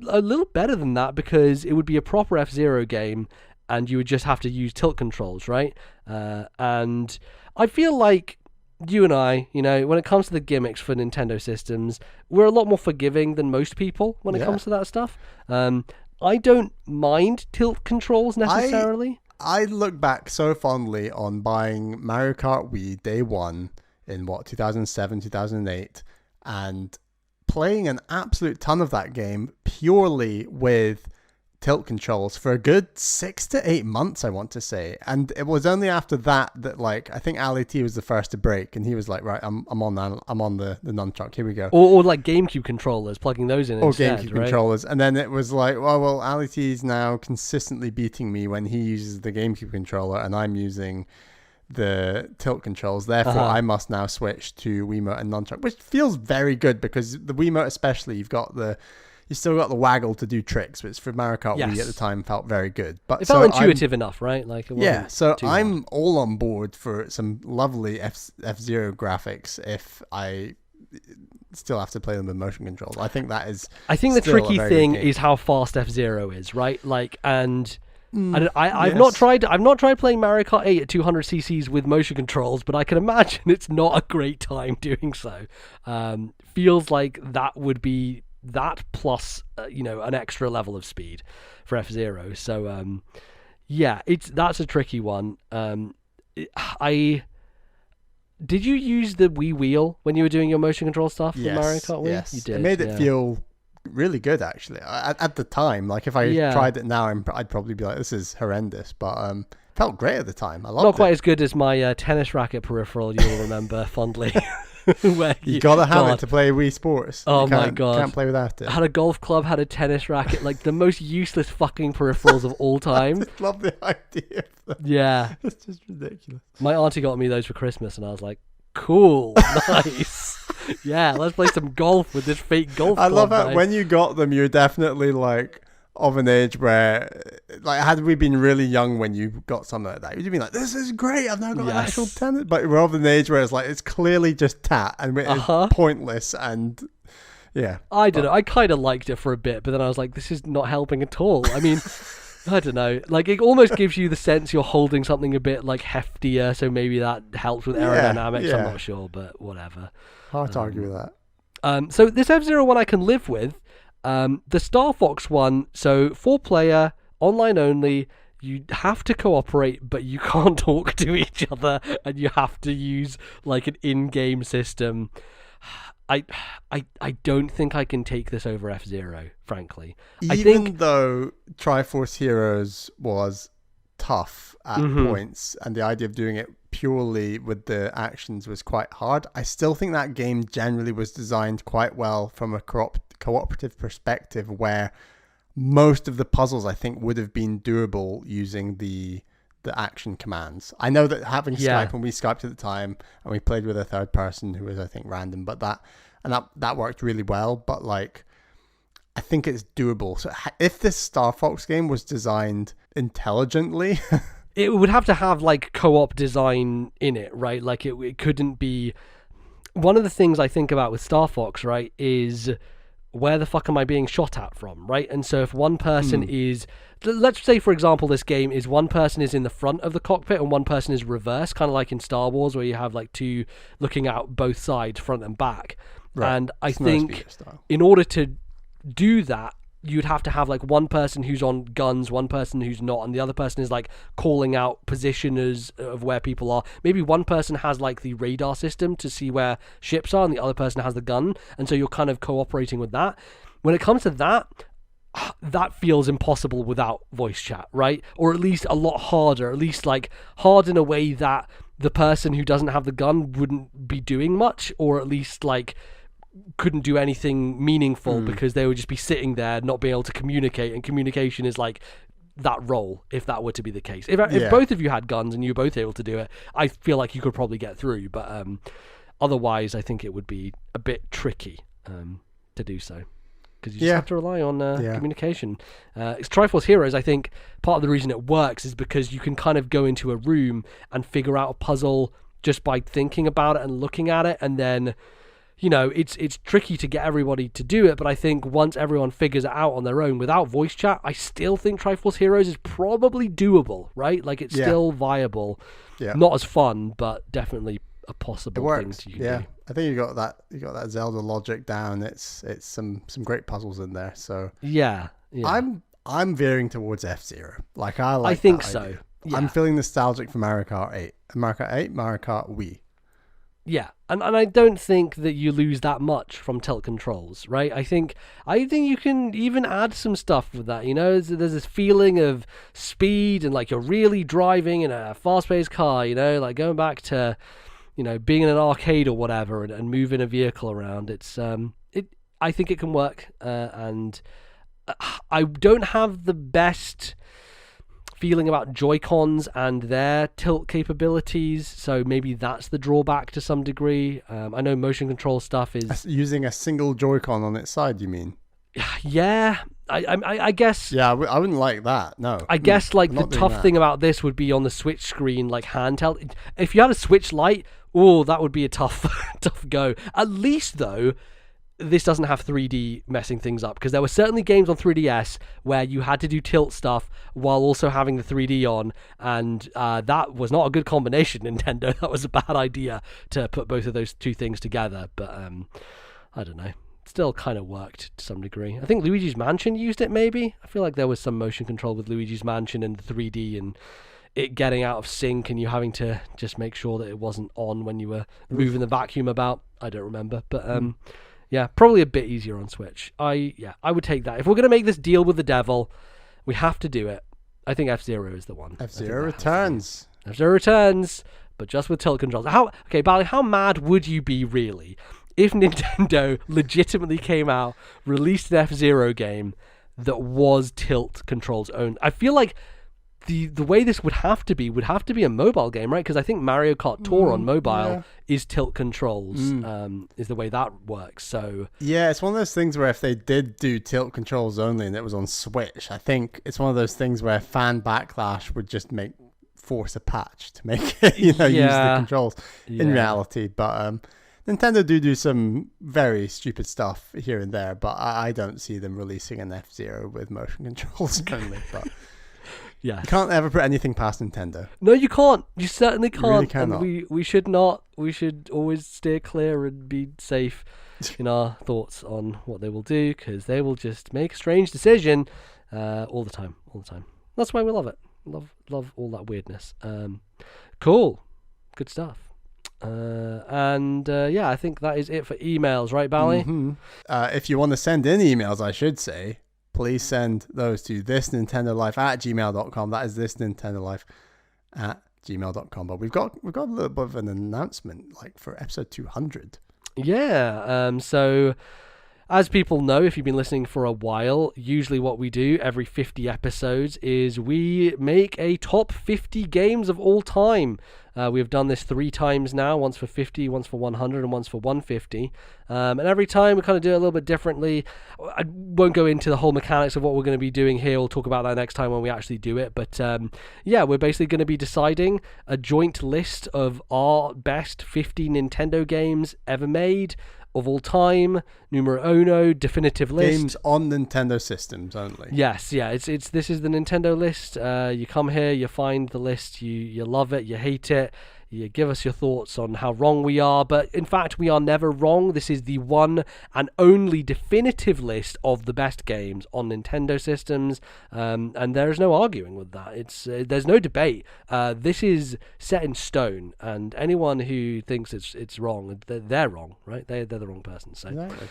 a little better than that, because it would be a proper F-Zero game, and you would just have to use tilt controls, right? And I feel like you and I, when it comes to the gimmicks for Nintendo systems, we're a lot more forgiving than most people when it comes to that stuff. I don't mind tilt controls necessarily. I look back so fondly on buying Mario Kart Wii day one in 2007, 2008, and playing an absolute ton of that game purely with tilt controls for a good 6 to 8 months, I want to say. And it was only after that like, I think Ali T was the first to break, and he was like, right, I'm on the nunchuck, here we go. Or like GameCube controllers, plugging those in instead, GameCube right? controllers. And then it was like, well, Ali T is now consistently beating me when he uses the GameCube controller and I'm using the tilt controls. Therefore, I must now switch to Wiimote and nunchuck, which feels very good, because the Wiimote especially, you still got the waggle to do tricks, which for Mario Kart Wii at the time felt very good. But it felt intuitive enough, right? Like, so I'm all on board for some lovely F-Zero graphics if I still have to play them with motion controls. I think the tricky thing is how fast F-Zero is, right? Like, and I've not tried playing Mario Kart 8 at 200 cc's with motion controls, but I can imagine it's not a great time doing so. Feels like that would be that plus an extra level of speed for F-Zero. So that's a tricky one. Did you use the Wii wheel when you were doing your motion control stuff with Mario Kart Wii? Yes, you did. It made it feel really good, actually. At the time, like if I tried it now, I'd probably be like, this is horrendous, but felt great at the time. I loved it. Not quite as good as my tennis racket peripheral, you'll remember fondly. Where you gotta have it to play Wii Sports. Oh my god, can't play without it. Had a golf club, had a tennis racket, like the most useless fucking peripherals of all time. I just love the idea of that. Yeah, it's just ridiculous. My auntie got me those for Christmas, and I was like, cool, nice. Yeah, let's play some golf with this fake golf club. I love how when you got them, you're definitely like of an age where, like, had we been really young when you got something like that, you'd be like, this is great, I've now got an actual tennis. But we're of an age where it's like, it's clearly just tat and it's pointless. And I don't know, I kind of liked it for a bit, but then I was like, this is not helping at all. I mean, I don't know, like it almost gives you the sense you're holding something a bit like heftier, so maybe that helps with aerodynamics. I'm not sure, but whatever. Hard to argue with that. So this F-Zero one I can live with. The Star Fox one, so 4-player, online only, you have to cooperate, but you can't talk to each other, and you have to use like an in-game system. I don't think I can take this over F-Zero, frankly. Even though Triforce Heroes was tough at points, and the idea of doing it purely with the actions was quite hard, I still think that game generally was designed quite well from a cooperative perspective, where most of the puzzles I think would have been doable using the action commands. I know that having Skype, and we Skyped at the time, and we played with a third person who was, I think, random, but that worked really well. But like, I think it's doable. So if this Star Fox game was designed intelligently, it would have to have like co-op design in it, right? Like it couldn't be. One of the things I think about with Star Fox, right, is where the fuck am I being shot at from, right? And so if one person is, let's say for example, this game is one person is in the front of the cockpit and one person is reverse, kind of like in Star Wars where you have like two looking out both sides, front and back. Right. And I think in order to do that, you'd have to have like one person who's on guns, one person who's not, and the other person is like calling out positioners of where people are. Maybe one person has like the radar system to see where ships are, and the other person has the gun, and so you're kind of cooperating with that. When it comes to that, that feels impossible without voice chat, right? Or at least a lot harder, at least like hard in a way that the person who doesn't have the gun wouldn't be doing much, or at least like couldn't do anything meaningful because they would just be sitting there not being able to communicate, and communication is like that role if that were to be the case. If both of you had guns and you were both able to do it, I feel like you could probably get through, but Otherwise, I think it would be a bit tricky to do so. Because you just have to rely on communication. It's Triforce Heroes, I think part of the reason it works is because you can kind of go into a room and figure out a puzzle just by thinking about it and looking at it, and then, it's tricky to get everybody to do it, but I think once everyone figures it out on their own without voice chat, I still think Triforce Heroes is probably doable, right? Like, it's still viable. Yeah. Not as fun, but definitely a possible thing to do. I think you got that Zelda logic down. It's some great puzzles in there. So I'm veering towards F-Zero. I think so. Yeah. I'm feeling nostalgic for Mario Kart 8, Mario Kart Wii. Yeah, and I don't think that you lose that much from tilt controls, right? I think you can even add some stuff with that. There's this feeling of speed and like you're really driving in a fast-paced car. Like going back to being in an arcade or whatever and moving a vehicle around. I think it can work, and I don't have the best feeling about Joy-Cons and their tilt capabilities, so maybe that's the drawback to some degree. I know motion control stuff is... Using a single Joy-Con on its side, you mean? Yeah, I guess... Yeah, I wouldn't like that, no. I guess the tough thing about this would be on the Switch screen, like handheld. If you had a Switch Lite, that would be a tough go. At least, though, this doesn't have 3D messing things up, because there were certainly games on 3DS where you had to do tilt stuff while also having the 3D on, and that was not a good combination, Nintendo. That was a bad idea to put both of those two things together, but I don't know. Still kind of worked to some degree. I think Luigi's Mansion used it, maybe. I feel like there was some motion control with Luigi's Mansion and the 3D and it getting out of sync and you having to just make sure that it wasn't on when you were moving the vacuum about. I don't remember, but yeah, probably a bit easier on Switch. I would take that. If we're going to make this deal with the devil, we have to do it. I think F-Zero is the one. F-Zero returns. F-Zero returns, but just with tilt controls. Okay, Bally, how mad would you be really if Nintendo legitimately came out, released an F-Zero game that was tilt controls owned? I feel like the way this would have to be a mobile game, right? Because I think Mario Kart Tour on mobile is tilt controls, is the way that works. So yeah, it's one of those things where if they did do tilt controls only and it was on Switch, I think it's one of those things where fan backlash would just force a patch to make it, use the controls in reality. But Nintendo do some very stupid stuff here and there, but I don't see them releasing an F-Zero with motion controls only. But yeah, you can't ever put anything past Nintendo. No, you can't. You certainly can't. You really cannot. And we should not. We should always steer clear and be safe in our thoughts on what they will do, because they will just make a strange decision all the time. That's why we love it. Love all that weirdness. Cool. Good stuff. I think that is it for emails, right, Bally? Mm-hmm. If you want to send in emails, I should say, please send those to ThisNintendoLife@gmail.com. That is ThisNintendoLife@gmail.com. But we've got a little bit of an announcement, for episode 200. Yeah. So as people know, if you've been listening for a while, usually what we do every 50 episodes is we make a top 50 games of all time. We have done this 3 times now, once for 50, once for 100, and once for 150. And every time we kind of do it a little bit differently. I won't go into the whole mechanics of what we're going to be doing here. We'll talk about that next time when we actually do it. But we're basically going to be deciding a joint list of our best 50 Nintendo games ever made, of all time, numero uno, definitive list. Games on Nintendo systems only. Yes, yeah. This is the Nintendo list. You come here, you find the list, you love it, you hate it, you give us your thoughts on how wrong we are, but in fact we are never wrong. This is the one and only definitive list of the best games on Nintendo systems, and there is no arguing with that. There's no debate. This is set in stone, and anyone who thinks it's wrong, they're wrong, right? They're the wrong person. So. Exactly.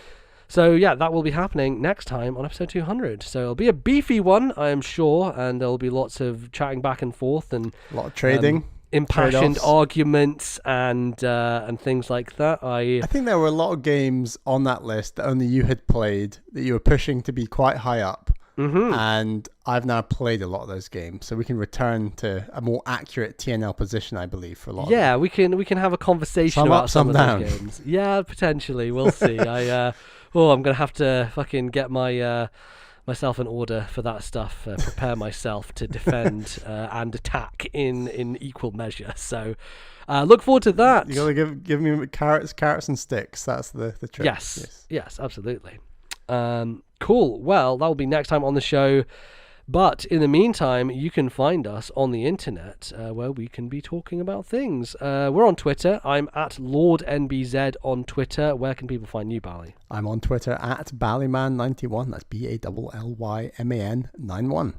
So yeah, that will be happening next time on episode 200. So it'll be a beefy one, I am sure, and there'll be lots of chatting back and forth and a lot of trading. Impassioned trade-offs. Arguments and things like that. I think there were a lot of games on that list that only you had played that you were pushing to be quite high up, and I've now played a lot of those games, so we can return to a more accurate TNL position, I believe, for a lot. Yeah, we can have a conversation about some of down. those games. Yeah, potentially. We'll see. I'm gonna have to fucking get my myself in order for that stuff. Prepare myself to defend and attack in equal measure. So. Look forward to that. You gotta give me carrots and sticks. That's the trick. Yes, absolutely. Cool. Well, that will be next time on the show. But in the meantime, you can find us on the internet where we can be talking about things. We're on Twitter. I'm at LordNBZ on Twitter. Where can people find you, Bally? I'm on Twitter at Ballyman91. That's BALLYMAN91.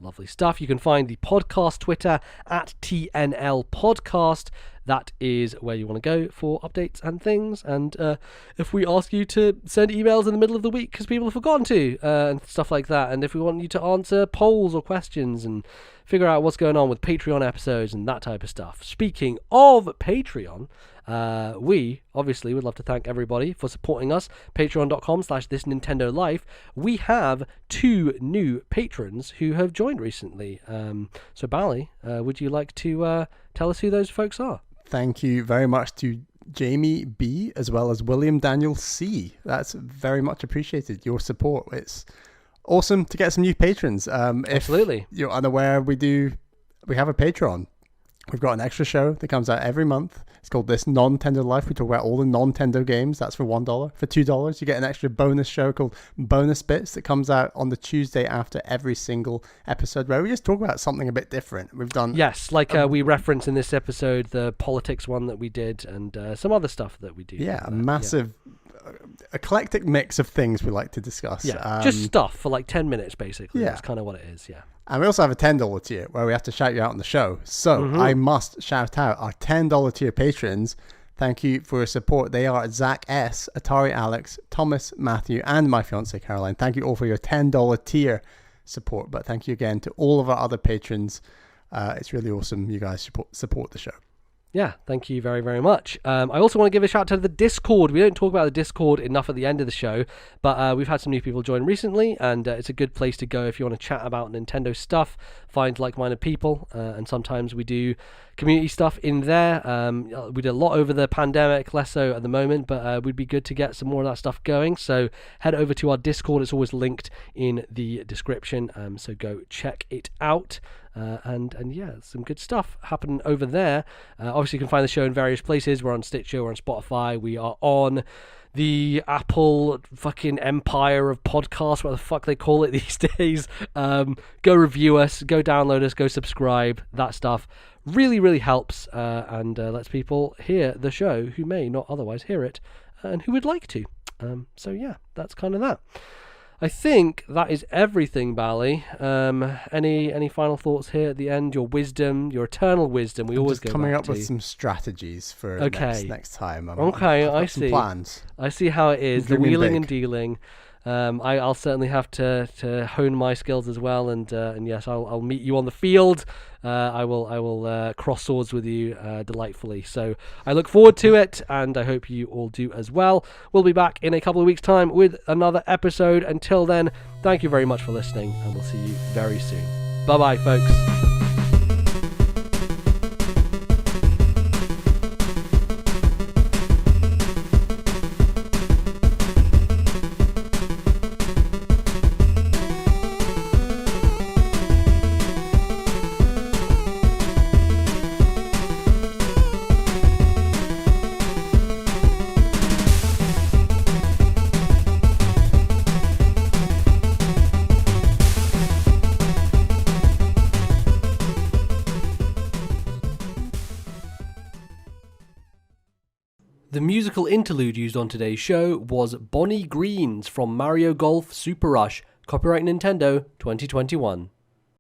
Lovely stuff. You can find the podcast Twitter at TNL Podcast. That is where you want to go for updates and things. And if we ask you to send emails in the middle of the week because people have forgotten to and stuff like that, and if we want you to answer polls or questions and figure out what's going on with Patreon episodes and that type of stuff. Speaking of Patreon, we obviously would love to thank everybody for supporting us. Patreon.com/ThisNintendoLife. We have 2 new patrons who have joined recently. So Bally, would you like to tell us who those folks are? Thank you very much to Jamie B as well as William Daniel C. That's very much appreciated, your support. It's awesome to get some new patrons. Absolutely. If you're unaware, we have a Patreon. We've got an extra show that comes out every month. It's called ThisNintendoLife. We talk about all the Nintendo games. That's for $1. For $2, you get an extra bonus show called Bonus Bits that comes out on the Tuesday after every single episode, where we just talk about something a bit different. We've done... Yes, like we reference in this episode the politics one that we did and some other stuff that we do. Yeah, a massive... eclectic mix of things we like to discuss. Yeah, just stuff for like 10 minutes, basically. Yeah. That's kind of what it is, yeah. And we also have a $10 tier where we have to shout you out on the show. So I must shout out our $10 tier patrons. Thank you for your support. They are Zach S, Atari Alex, Thomas, Matthew, and my fiance Caroline. Thank you all for your $10 tier support. But thank you again to all of our other patrons. It's really awesome you guys support the show. Yeah, thank you very, very much. I also want to give a shout out to the Discord. We don't talk about the Discord enough at the end of the show, but we've had some new people join recently, and it's a good place to go if you want to chat about Nintendo stuff, find like-minded people, and sometimes we do community stuff in there. We did a lot over the pandemic, less so at the moment, but it would be good to get some more of that stuff going. So head over to our Discord. It's always linked in the description, so go check it out. And yeah, some good stuff happening over there. Obviously, you can find the show in various places. We're on Stitcher, we're on Spotify, we are on the Apple fucking empire of podcasts, what the fuck they call it these days. Go review us, go download us, go subscribe. That stuff really, really helps and lets people hear the show who may not otherwise hear it and who would like to. So yeah, that's kind of that. I think that is everything, Bally. Any final thoughts here at the end? Your wisdom, your eternal wisdom. We always go coming back up to. With some strategies for next time. I see. Some plans. I see how it is. The wheeling and dealing. I'll certainly have to hone my skills as well, and yes, I'll meet you on the field. I will cross swords with you delightfully. So I look forward to it, and I hope you all do as well. We'll be back in a couple of weeks' time with another episode. Until then, thank you very much for listening, and we'll see you very soon. Bye-bye, folks. The musical interlude used on today's show was Bonny Greens from Mario Golf Super Rush, copyright Nintendo 2021.